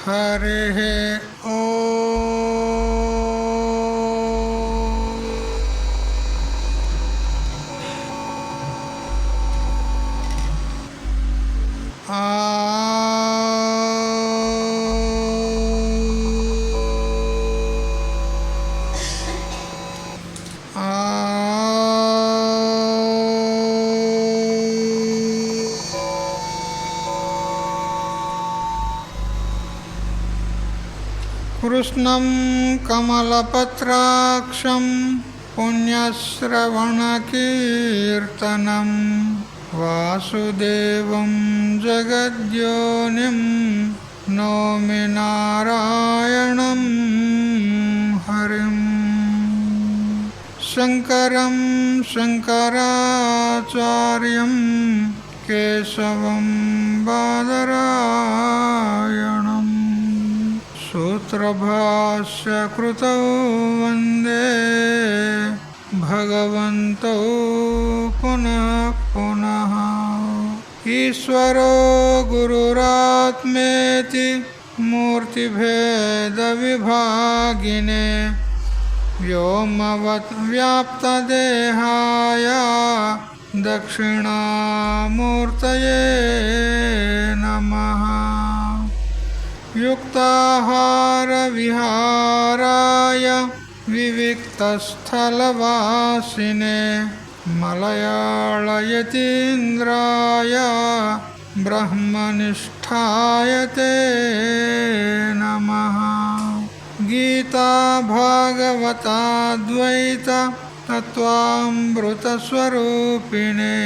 हरिः कृष्णं कमलपत्राक्षं पुण्यश्रवणकीर्तनं वासुदेवं जगद्योनिं नौमि नारायणं हरिं। शङ्करं शङ्कराचार्यं केशवं बादरायणम् सूत्रभाष्यकृतौ वन्दे भगवन्तौ पुनः पुनः। ईश्वरो गुरुरात्मेति मूर्तिभेदविभागिने व्योमवत् व्याप्तदेहाय दक्षिणामूर्तये नमः। युक्ताहारविहाराय विविक्तस्थलवासिने मलयाळयतीन्द्राय ब्रह्मनिष्ठाय ते नमः। गीता भागवताद्वैत तत्त्वामृतस्वरूपिणे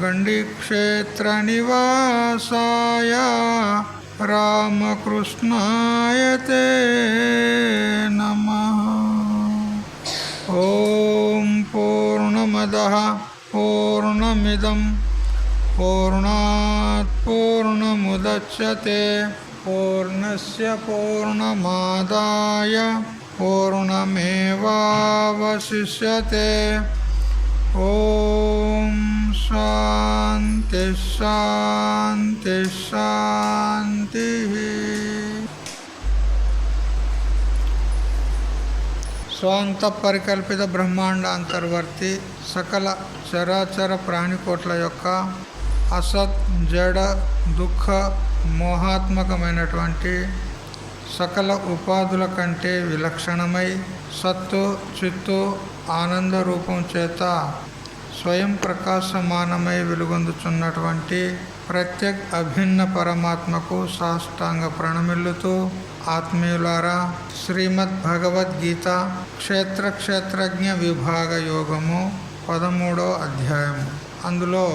गण्डीक्षेत्रनिवासाय रामकृष्णाय ते नमः। ॐ पूर्णमदः पूर्णमिदं पूर्णात् पूर्णमुदच्यते पूर्णस्य पूर्णमादाय पूर्णमेवावशिष्यते। ॐ शान्ति शान्ति शान्तिः। స్వాంత పరికల్పిత బ్రహ్మాండ అంతర్వర్తి సకల చరాచర ప్రాణికోట్ల యొక్క అసత్ జడ దుఃఖ మోహాత్మకమైనటువంటి సకల ఉపాధుల కంటే విలక్షణమై సత్తు చిత్తు ఆనంద రూపం చేత స్వయం ప్రకాశమానమై వెలుగొందుచున్నటువంటి ప్రత్యేక అభిన్న పరమాత్మకు సాష్టాంగ ప్రణమిల్లుతూ ఆత్మీయులారా, శ్రీమద్ భగవద్గీత క్షేత్ర క్షేత్రజ్ఞ విభాగ యోగము 13వ అధ్యాయము. అందులో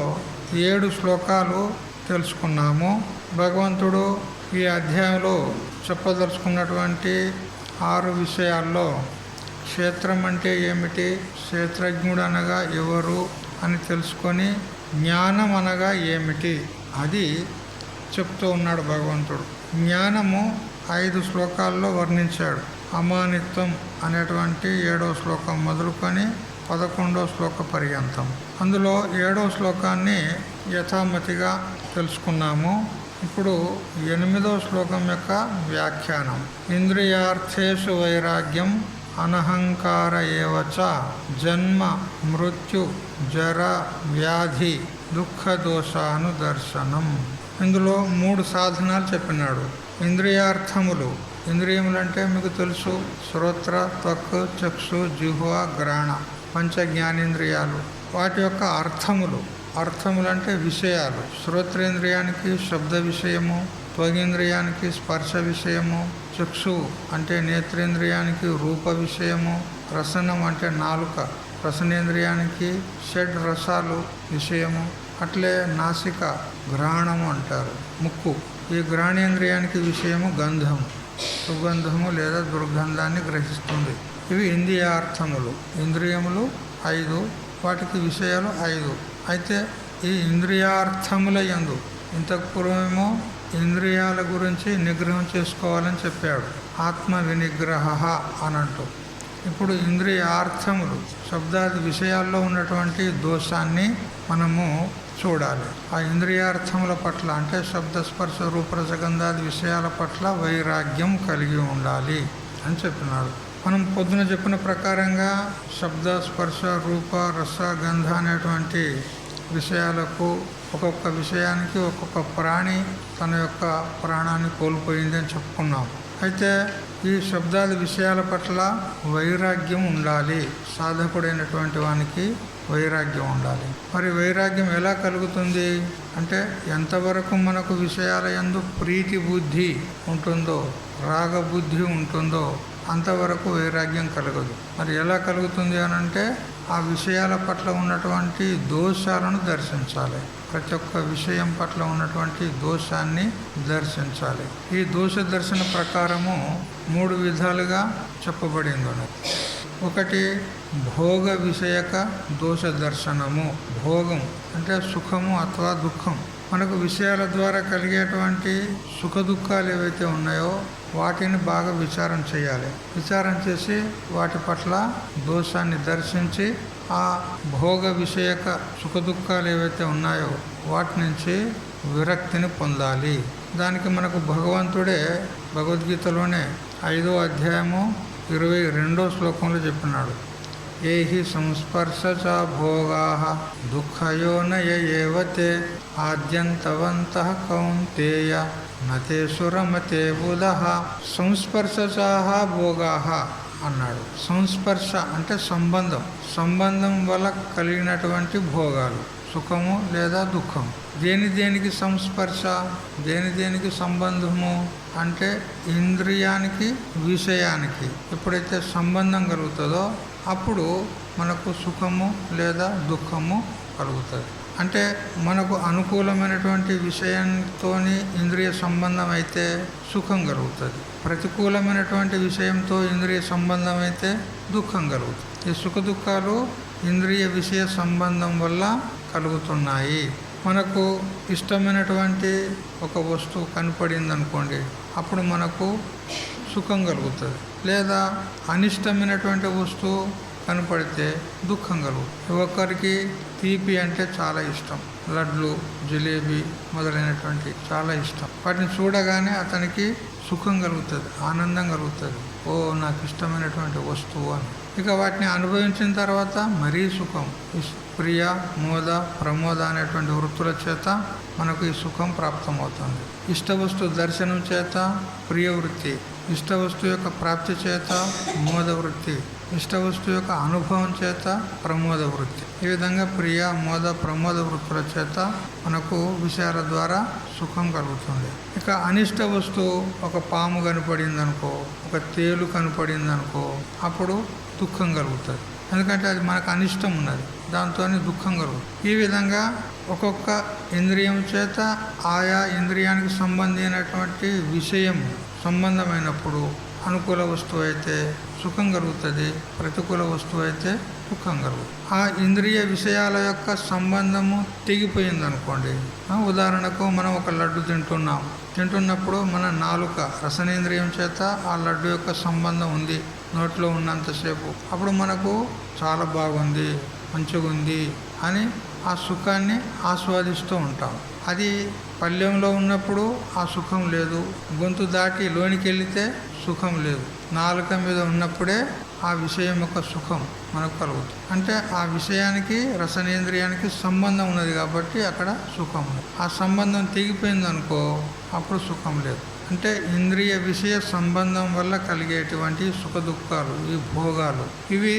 7 శ్లోకాలు తెలుసుకున్నాము. భగవంతుడు ఈ అధ్యాయంలో చెప్పదలుచుకున్నటువంటి 6 విషయాల్లో క్షేత్రం అంటే ఏమిటి, క్షేత్రజ్ఞుడు అనగా ఎవరు అని తెలుసుకొని జ్ఞానం అనగా ఏమిటి అది చెప్తూ ఉన్నాడు భగవంతుడు. జ్ఞానము 5 శ్లోకాల్లో వర్ణించాడు. అమానిత్వం అనేటువంటి 7వ శ్లోకం మొదలుకొని 11వ శ్లోక పర్యంతం. అందులో 7వ శ్లోకాన్ని యథామతిగా తెలుసుకున్నాము. ఇప్పుడు 8వ శ్లోకం యొక్క వ్యాఖ్యానం. ఇంద్రియార్థేషు వైరాగ్యం అనహంకార ఏవచ జన్మ మృత్యు జర వ్యాధి దుఃఖ దోషాను దర్శనం. ఇందులో 3 సాధనాలు చెప్పినాడు. ఇంద్రియార్థములు, ఇంద్రియములంటే మీకు తెలుసు, శ్రోత్ర త్వక్ చక్షు జిహ్వ గ్రాణ పంచ జ్ఞానేంద్రియాలు. వాటి యొక్క అర్థములు, అర్థములంటే విషయాలు. శ్రోత్రేంద్రియానికి శబ్ద విషయము, త్వగింద్రియానికి స్పర్శ విషయము, చక్షు అంటే నేత్రేంద్రియానికి రూప విషయము, రసనం అంటే నాలుక రసనేంద్రియానికి షడ్ రసాలు విషయము, అట్లే నాసిక ఘ్రాణము అంటారు, ముక్కు ఈ ఘ్రాణేంద్రియానికి విషయము గంధము, సుగంధము లేదా దుర్గంధాన్ని గ్రహిస్తుంది. ఇవి ఇంద్రియార్థములు. ఇంద్రియములు 5, వాటికి విషయాలు 5. అయితే ఈ ఇంద్రియార్థముల యందు ఇంతకు పూర్వమేమో ఇంద్రియాల గురించి నిగ్రహం చేసుకోవాలని చెప్పాడు, ఆత్మ వినిగ్రహ అనంటూ. ఇప్పుడు ఇంద్రియార్థములు శబ్దాది విషయాల్లో ఉన్నటువంటి దోషాన్ని మనము చూడాలి. ఆ ఇంద్రియార్థముల పట్ల అంటే శబ్ద స్పర్శ రూపరసగంధాది విషయాల పట్ల వైరాగ్యం కలిగి ఉండాలి అని చెప్పినాడు. మనం పొద్దున చెప్పిన ప్రకారంగా శబ్ద స్పర్శ రూప రస గంధ అనేటువంటి విషయాలకు ఒక్కొక్క విషయానికి ఒక్కొక్క ప్రాణి తన యొక్క ప్రాణాన్ని కోల్పోయింది అని చెప్పుకున్నాం. అయితే ఈ శబ్దాది విషయాల పట్ల వైరాగ్యం ఉండాలి. సాధకుడైనటువంటి వానికి వైరాగ్యం ఉండాలి. మరి వైరాగ్యం ఎలా కలుగుతుంది అంటే ఎంతవరకు మనకు విషయాల యందు ప్రీతి బుద్ధి ఉంటుందో, రాగబుద్ధి ఉంటుందో అంతవరకు వైరాగ్యం కలగదు. మరి ఎలా కలుగుతుంది అనంటే ఆ విషయాల పట్ల ఉన్నటువంటి దోషాలను దర్శించాలి. ప్రతి ఒక్క విషయం పట్ల ఉన్నటువంటి దోషాన్ని దర్శించాలి. ఈ దోష దర్శన ప్రకారము 3 విధాలుగా చెప్పబడింది. ఒకటి భోగ విషయక దోష దర్శనము. భోగం అంటే సుఖము అథవా దుఃఖం. మనకు విషయాల ద్వారా కలిగేటువంటి సుఖ దుఃఖాలు ఏవైతే ఉన్నాయో వాటిని బాగా విచారం చేయాలి. విచారం చేసి వాటి పట్ల దోషాన్ని దర్శించి ఆ భోగ విషయక సుఖ దుఃఖాలు ఏవైతే ఉన్నాయో వాటి నుంచి విరక్తిని పొందాలి. దానికి మనకు భగవంతుడే భగవద్గీతలోనే 5వ అధ్యాయము 22వ శ్లోకంలో చెప్పినాడు. ఏహి సంస్పర్శ భోగా దుఃఖయోనయ ఏవతే ఆద్యంతవంతః కౌంతేయ నతే సురమతే బుధః. సంస్పర్శచాః భోగాః అన్నాడు. సంస్పర్శ అంటే సంబంధం వల్ల కలిగినటువంటి భోగాలు, సుఖము లేదా దుఃఖం. దేనికి సంస్పర్శ, దేనికి సంబంధము అంటే ఇంద్రియానికి విషయానికి ఎప్పుడైతే సంబంధం కలుగుతుందో అప్పుడు మనకు సుఖము లేదా దుఃఖము కలుగుతుంది. అంటే మనకు అనుకూలమైనటువంటి విషయంతో ఇంద్రియ సంబంధం అయితే సుఖం కలుగుతుంది. ప్రతికూలమైనటువంటి విషయంతో ఇంద్రియ సంబంధం అయితే దుఃఖం కలుగుతుంది. ఈ సుఖ దుఃఖాలు ఇంద్రియ విషయ సంబంధం వల్ల కలుగుతున్నాయి. మనకు ఇష్టమైనటువంటి ఒక వస్తువు కనపడింది అనుకోండి, అప్పుడు మనకు సుఖం కలుగుతుంది. లేదా అనిష్టమైనటువంటి వస్తువు కనపడితే దుఃఖం కలుగుతుంది. ఒక్కరికి తీపి అంటే చాలా ఇష్టం, లడ్లు జిలేబీ మొదలైనటువంటి చాలా ఇష్టం. వాటిని చూడగానే అతనికి సుఖం కలుగుతుంది, ఆనందం కలుగుతుంది. ఓ నాకు ఇష్టమైనటువంటి వస్తువు అని. ఇక వాటిని అనుభవించిన తర్వాత మరీ సుఖం. ప్రియ మోద ప్రమోద అనేటువంటి వృత్తుల చేత మనకు ఈ సుఖం ప్రాప్తమవుతుంది. ఇష్టవస్తు దర్శనం చేత ప్రియ వృత్తి, ఇష్టవస్తు యొక్క ప్రాప్తి చేత మోద వృత్తి, ఇష్టవస్తు యొక్క అనుభవం చేత ప్రమోద వృత్తి. ఈ విధంగా ప్రియ మోద ప్రమోద వృత్తుల చేత మనకు విషయాల ద్వారా సుఖం కలుగుతుంది. ఇక అనిష్ట వస్తువు, ఒక పాము కనపడింది అనుకో, ఒక తేలు కనపడింది అనుకో, అప్పుడు దుఃఖం కలుగుతుంది. ఎందుకంటే అది మనకు అనిష్టం ఉన్నది, దాంతో దుఃఖం కలుగుతుంది. ఈ విధంగా ఒక్కొక్క ఇంద్రియం చేత ఆయా ఇంద్రియానికి సంబంధించినటువంటి విషయం సంబంధమైనప్పుడు అనుకూల వస్తువు అయితే సుఖం కలుగుతుంది, ప్రతికూల వస్తువు అయితే దుఃఖం కలుగుతుంది. ఆ ఇంద్రియ విషయాల యొక్క సంబంధము తెగిపోయింది అనుకోండి. ఉదాహరణకు మనం ఒక లడ్డు తింటున్నప్పుడు మన నాలుక రసనేంద్రియం చేత ఆ లడ్డు యొక్క సంబంధం ఉంది నోట్లో ఉన్నంతసేపు. అప్పుడు మనకు చాలా బాగుంది, మంచిగా ఉంది అని ఆ సుఖాన్ని ఆస్వాదిస్తూ ఉంటాం. అది పళ్ళెంలో ఉన్నప్పుడు ఆ సుఖం లేదు, గొంతు దాటి లోనికి వెళితే సుఖం లేదు. నాలుక మీద ఉన్నప్పుడే ఆ విషయం యొక్క సుఖం మనకు కలుగుతుంది. అంటే ఆ విషయానికి రసనేంద్రియానికి సంబంధం ఉన్నది కాబట్టి అక్కడ సుఖం ఉంది. ఆ సంబంధం తెగిపోయింది అనుకో, అప్పుడు సుఖం లేదు. అంటే ఇంద్రియ విషయ సంబంధం వల్ల కలిగేటువంటి సుఖ దుఃఖాలు, ఈ భోగాలు, ఇవి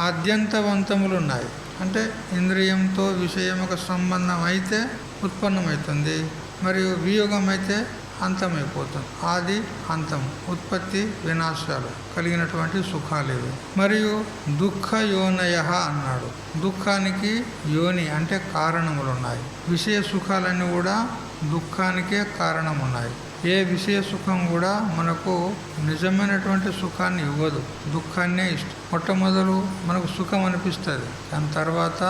ఆద్యంతవంతములు ఉన్నాయి. అంటే ఇంద్రియంతో విషయం యొక్క సంబంధం అయితే ఉత్పన్నమవుతుంది, మరియు వియోగం అయితే అంతమైపోతుంది. ఆది అంతం, ఉత్పత్తి వినాశాలు కలిగినటువంటి సుఖాలు ఇవి. మరియు దుఃఖ యోనయ అన్నాడు. దుఃఖానికి యోని అంటే కారణములు ఉన్నాయి. విషయ సుఖాలన్నీ కూడా దుఃఖానికే కారణం ఉన్నాయి. ఏ విషయ సుఖం కూడా మనకు నిజమైనటువంటి సుఖాన్ని ఇవ్వదు, దుఃఖాన్నే ఇష్టం. మొట్టమొదలు మనకు సుఖం అనిపిస్తుంది, దాని తర్వాత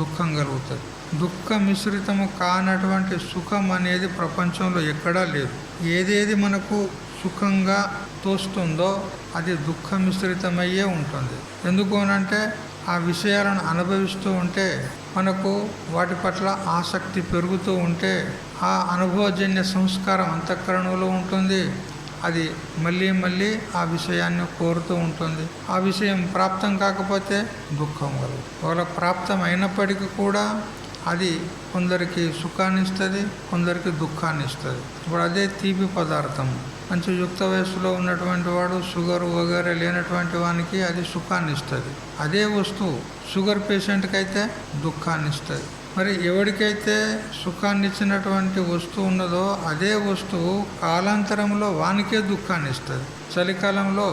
దుఃఖం కలుగుతుంది. దుఃఖ మిశ్రితము కానటువంటి సుఖం అనేది ప్రపంచంలో ఎక్కడా లేదు. ఏదేది మనకు సుఖంగా తోస్తుందో అది దుఃఖ మిశ్రితమయ్యే ఉంటుంది. ఎందుకు అనంటే ఆ విషయాలను అనుభవిస్తూ ఉంటే మనకు వాటి పట్ల ఆసక్తి పెరుగుతూ ఉంటే ఆ అనుభవజన్య సంస్కారం అంతఃకరణలో ఉంటుంది. అది మళ్ళీ మళ్ళీ ఆ విషయాన్ని కోరుతూ ఉంటుంది. ఆ విషయం ప్రాప్తం కాకపోతే దుఃఖం కలుగు. ఒకవేళ ప్రాప్తం అయినప్పటికీ కూడా అది కొందరికి సుఖాన్ని ఇస్తుంది, కొందరికి దుఃఖాన్ని ఇస్తుంది. ఇప్పుడు అదే తీపి పదార్థం మంచి యుక్త వయస్సులో ఉన్నటువంటి వాడు షుగర్ వగేరే లేనటువంటి వానికి అది సుఖాన్ని ఇస్తుంది. అదే వస్తువు షుగర్ పేషెంట్కి అయితే దుఃఖాన్ని ఇస్తుంది. మరి ఎవరికైతే సుఖాన్ని ఇచ్చినటువంటి వస్తువు ఉన్నదో అదే వస్తువు కాలాంతరంలో వానికే దుఃఖాన్ని ఇస్తుంది. చలికాలంలో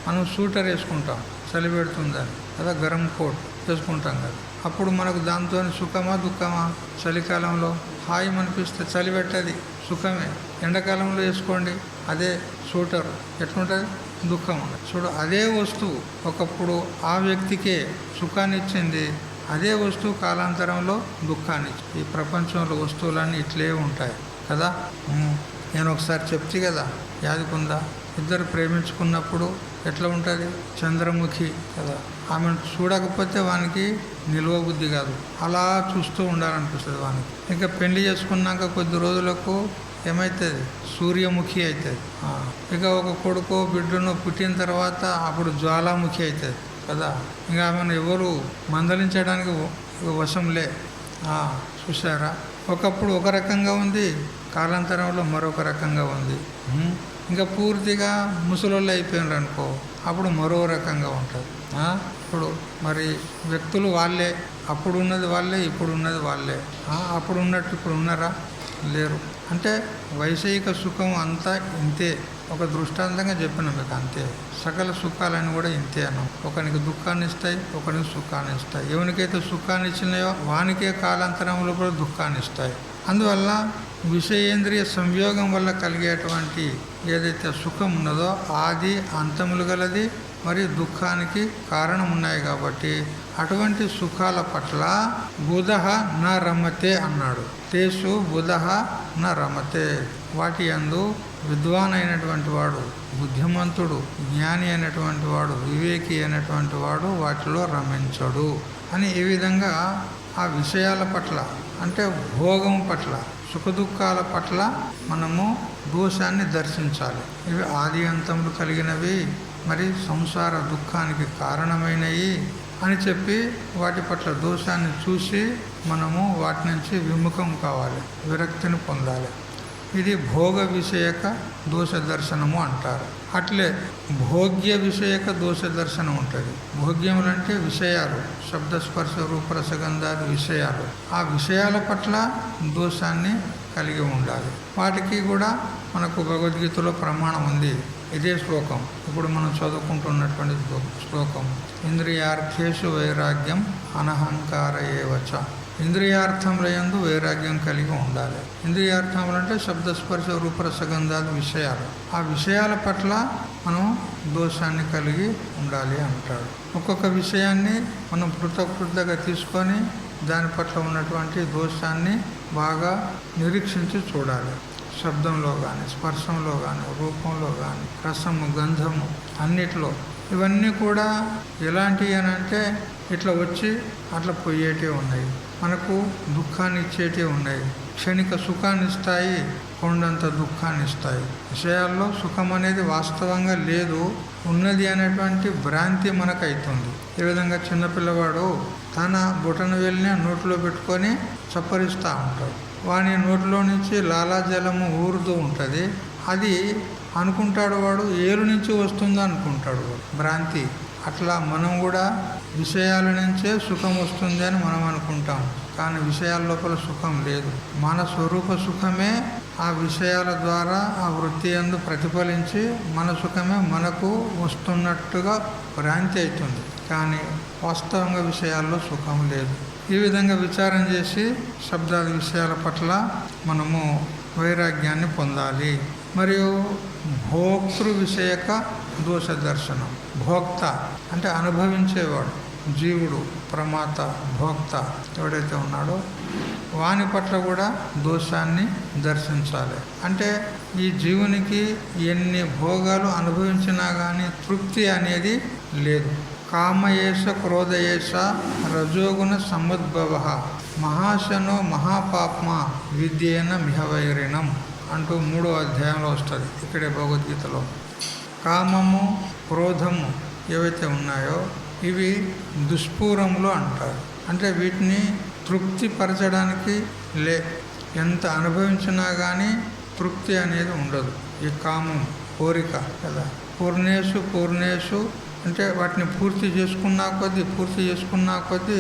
మనం స్వీటర్ వేసుకుంటాం, చలి పెడుతుందని కదా, గరం కోట్ వేసుకుంటాం కదా. అప్పుడు మనకు దాంతో సుఖమా దుఃఖమా? చలికాలంలో హాయి అనిపిస్తే చలి పెట్టది, సుఖమే. ఎండాకాలంలో వేసుకోండి అదే స్వీటర్, ఎట్లుంటుంది? దుఃఖం ఉండదు. చూడు, అదే వస్తువు ఒకప్పుడు ఆ వ్యక్తికే సుఖాన్ని ఇచ్చింది, అదే వస్తువు కాలాంతరంలో దుఃఖాన్ని ఇచ్చింది. ఈ ప్రపంచంలో వస్తువులన్నీ ఇట్లే ఉంటాయి కదా. నేను ఒకసారి చెప్తే కదా, యాదికుందా? ఇద్దరు ప్రేమించుకున్నప్పుడు ఎట్లా ఉంటుంది? చంద్రముఖి కదా, ఆమెను చూడకపోతే వానికి నిల్వ బుద్ధి కాదు, అలా చూస్తూ ఉండాలనిపిస్తుంది వానికి. ఇంకా పెళ్లి చేసుకున్నాక కొద్ది రోజులకు ఏమవుతుంది? సూర్యముఖి అవుతుంది. ఇక ఒక కొడుకు బిడ్డను పుట్టిన తర్వాత అప్పుడు జ్వాలాముఖి అవుతుంది కదా. ఇంకా ఆమెను ఎవరు మందలించడానికి వశంలే. చూసారా? ఒకప్పుడు ఒక రకంగా ఉంది, కాలాంతరంలో మరొక రకంగా ఉంది. ఇంకా పూర్తిగా ముసలోళ్ళు అయిపోయినారు అనుకో, అప్పుడు మరో రకంగా ఉంటుంది. ఇప్పుడు మరి వ్యక్తులు వాళ్ళే, అప్పుడు ఉన్నది వాళ్ళే, ఇప్పుడు ఉన్నది వాళ్ళే. అప్పుడు ఉన్నట్టు ఇప్పుడు ఉన్నారా? లేరు. అంటే వైషయిక సుఖం అంతా ఇంతే. ఒక దృష్టాంతంగా చెప్పిన మీకు అంతే. సకల సుఖాలని కూడా ఇంతే అన్నాం. ఒకనికి దుఃఖాన్ని ఇస్తాయి, ఒకరికి సుఖాన్ని ఇస్తాయి. ఎవరికైతే సుఖాన్ని ఇచ్చినాయో వానికే కాలాంతరంలో కూడా దుఃఖాన్ని ఇస్తాయి. అందువల్ల విషయేంద్రియ సంయోగం వల్ల కలిగేటువంటి ఏదైతే సుఖం ఉన్నదో ఆది అంతములు గలది, మరియు దుఃఖానికి కారణం ఉన్నాయి. కాబట్టి అటువంటి సుఖాల పట్ల బుధః న రమతే అన్నాడు. తేసు బుధః న రమతే, వాటి యందు విద్వాన్ అయినటువంటి వాడు, బుద్ధిమంతుడు, జ్ఞాని అయినటువంటి వాడు, వివేకి అయినటువంటి వాడు వాటిలో రమించడు అని. ఈ విధంగా ఆ విషయాల పట్ల అంటే భోగం పట్ల, సుఖదుఖాల పట్ల మనము దోషాన్ని దర్శించాలి. ఇవి ఆది అంతములు కలిగినవి, మరి సంసార దుఃఖానికి కారణమైనవి అని చెప్పి వాటి పట్ల దోషాన్ని చూసి మనము వాటి నుంచి విముఖం కావాలి, విరక్తిని పొందాలి. ఇది భోగ విషయక దోష దర్శనము అంటారు. అట్లే భోగ్య విషయక దోష దర్శనం ఉంటుంది. భోగ్యములంటే విషయాలు, శబ్దస్పర్శ రూపరసగంధాది విషయాలు. ఆ విషయాల పట్ల దోషాన్ని కలిగి ఉండాలి. వాటికి కూడా మనకు భగవద్గీతలో ప్రమాణం ఉంది. ఇదే శ్లోకం ఇప్పుడు మనం చదువుకుంటున్నటువంటి శ్లోకం. ఇంద్రియార్థేషు వైరాగ్యం అనహంకార ఏవచ. ఇంద్రియార్థముల యందు వైరాగ్యం కలిగి ఉండాలి. ఇంద్రియార్థములు అంటే శబ్దస్పర్శ రూపరసగంధాది విషయాలు. ఆ విషయాల పట్ల మనం దోషాన్ని కలిగి ఉండాలి అంటాడు. ఒక్కొక్క విషయాన్ని మనం పృథక్గా తీసుకొని దాని పట్ల ఉన్నటువంటి దోషాన్ని బాగా నిరీక్షించి చూడాలి. శబ్దంలో కానీ, స్పర్శంలో కానీ, రూపంలో కానీ, రసము, గంధము అన్నిట్లో. ఇవన్నీ కూడా ఎలాంటివి అని అంటే ఇట్లా వచ్చి అట్లా పోయేటివి ఉన్నాయి, మనకు దుఃఖాన్ని ఇచ్చేటివి ఉన్నాయి. క్షణిక సుఖాన్ని ఇస్తాయి, కొండంత దుఃఖాన్ని ఇస్తాయి. విషయాల్లో సుఖం అనేది వాస్తవంగా లేదు, ఉన్నది అనేటువంటి భ్రాంతి మనకు అవుతుంది. ఈ విధంగా చిన్నపిల్లవాడు తన బొటన వేలిని నోట్లో పెట్టుకొని చప్పరిస్తూ ఉంటాడు. వాని నోట్లో నుంచి లాలాజలము ఊరుతూ ఉంటుంది. అది అనుకుంటాడు వాడు ఏలు నుంచి వస్తుందో అనుకుంటాడు వాడు, భ్రాంతి. అట్లా మనం కూడా విషయాల నుంచే సుఖం వస్తుంది అని మనం అనుకుంటాం, కానీ విషయాల లోపల సుఖం లేదు. మన స్వరూప సుఖమే ఆ విషయాల ద్వారా ఆ వృత్తి యందు ప్రతిఫలించి మన సుఖమే మనకు వస్తున్నట్టుగా భ్రాంతి అవుతుంది, కానీ వాస్తవంగా విషయాల్లో సుఖం లేదు. ఈ విధంగా విచారం చేసి శబ్దాది విషయాల పట్ల మనము వైరాగ్యాన్ని పొందాలి. మరియు భోక్తృ విషయక దోష దర్శనం. భోక్త అంటే అనుభవించేవాడు, జీవుడు, ప్రమాత, భోక్త ఎవడైతే ఉన్నాడో వాని పట్ల కూడా దోషాన్ని దర్శించాలి. అంటే ఈ జీవునికి ఎన్ని భోగాలు అనుభవించినా కానీ తృప్తి అనేది లేదు. కామయేష క్రోధయేష రజోగుణ సముద్భవ మహాశనో మహాపాప్మ విద్యేన మిహవైరిణం అంటూ 3వ అధ్యాయంలో వస్తుంది. ఇక్కడే భగవద్గీతలో కామము క్రోధము ఏవైతే ఉన్నాయో ఇవి దుష్పూరములు అంటారు. అంటే వీటిని తృప్తిపరచడానికి ఎంత అనుభవించినా కానీ తృప్తి అనేది ఉండదు. ఈ కామం కోరిక కదా, పూర్ణేషు అంటే వాటిని పూర్తి చేసుకున్నా కొద్దీ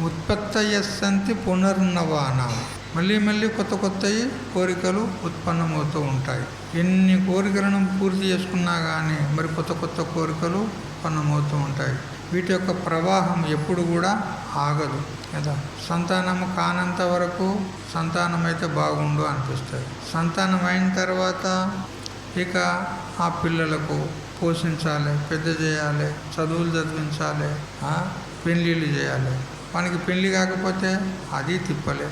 ఉత్పత్తయస్సంతి పునర్నవానాం, మళ్ళీ కొత్తవి కోరికలు ఉత్పన్నమవుతూ ఉంటాయి. ఎన్ని కోరికలను పూర్తి చేసుకున్నా కానీ మరి కొత్త కోరికలు ఉత్పన్నమవుతూ ఉంటాయి. వీటి యొక్క ప్రవాహం ఎప్పుడు కూడా ఆగదు కదా. సంతానము కానంత వరకు సంతానం అయితే బాగుండు అనిపిస్తుంది. సంతానం అయిన తర్వాత ఇక ఆ పిల్లలకు పోషించాలి, పెద్ద చేయాలి, చదువులు చదివించాలి, పెళ్ళిళ్ళు చేయాలి. మనకి పెళ్ళి కాకపోతే అది తిప్పలే.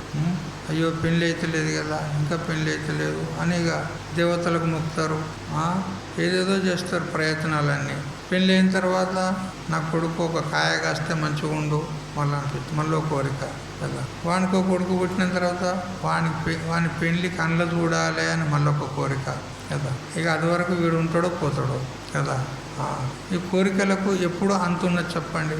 అయ్యో పెళ్ళి అయితే లేదు కదా, ఇంకా పెళ్ళి అయితే లేదు అనిగా దేవతలకు మొక్కుతారు, ఏదేదో చేస్తారు ప్రయత్నాలన్నీ. పెళ్ళి అయిన తర్వాత నా కొడుకు ఒక కాయ కాస్తే మంచిగా ఉండు మళ్ళీ అనిపిస్తుంది, మళ్ళీ కోరిక కదా. వానికో కొడుకు పుట్టిన తర్వాత వాని పెళ్ళి కళ్ళ చూడాలి అని మళ్ళీ ఒక కోరిక కదా. ఇక అది వరకు వీడు ఉంటాడో పోతాడో కదా. ఈ కోరికలకు ఎప్పుడు అంతున్నది చెప్పండి.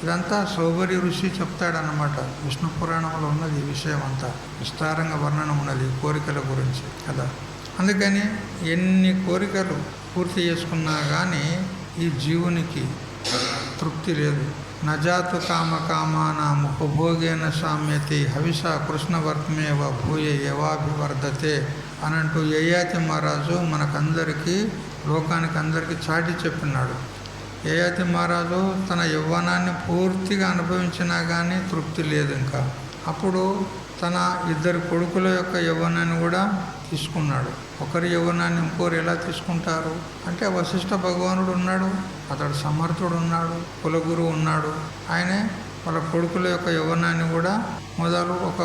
ఇదంతా సౌభరి ఋషి చెప్తాడనమాట. విష్ణు పురాణంలో ఉన్నది ఈ విషయం అంతా, విస్తారంగా వర్ణనం ఉన్నది కోరికల గురించి కదా. అందుకని ఎన్ని కోరికలు పూర్తి చేసుకున్నా కానీ ఈ జీవునికి తృప్తి లేదు. నజాతు కామానాం ఉపభోగేన సామ్యతే హవిష కృష్ణవర్తమేవ భూయ ఏవాభివర్ధతే అనంటూ యయాతి మహారాజు మనకందరికీ లోకానికి అందరికీ చాటి చెప్పినాడు. యయాతి మహారాజు తన యవ్వనాన్ని పూర్తిగా అనుభవించినా కానీ తృప్తి లేదు. ఇంకా అప్పుడు తన 2 కొడుకుల యొక్క యవ్వనాన్ని కూడా తీసుకున్నాడు. ఒకరి యవ్వనాన్ని ఇంకోరు ఎలా తీసుకుంటారు అంటే వశిష్ఠ భగవానుడు ఉన్నాడు, అతడు సమర్థుడు ఉన్నాడు, కులగురువు ఉన్నాడు. ఆయనే వాళ్ళ కొడుకుల యొక్క యవ్వనాన్ని కూడా మొదలు ఒక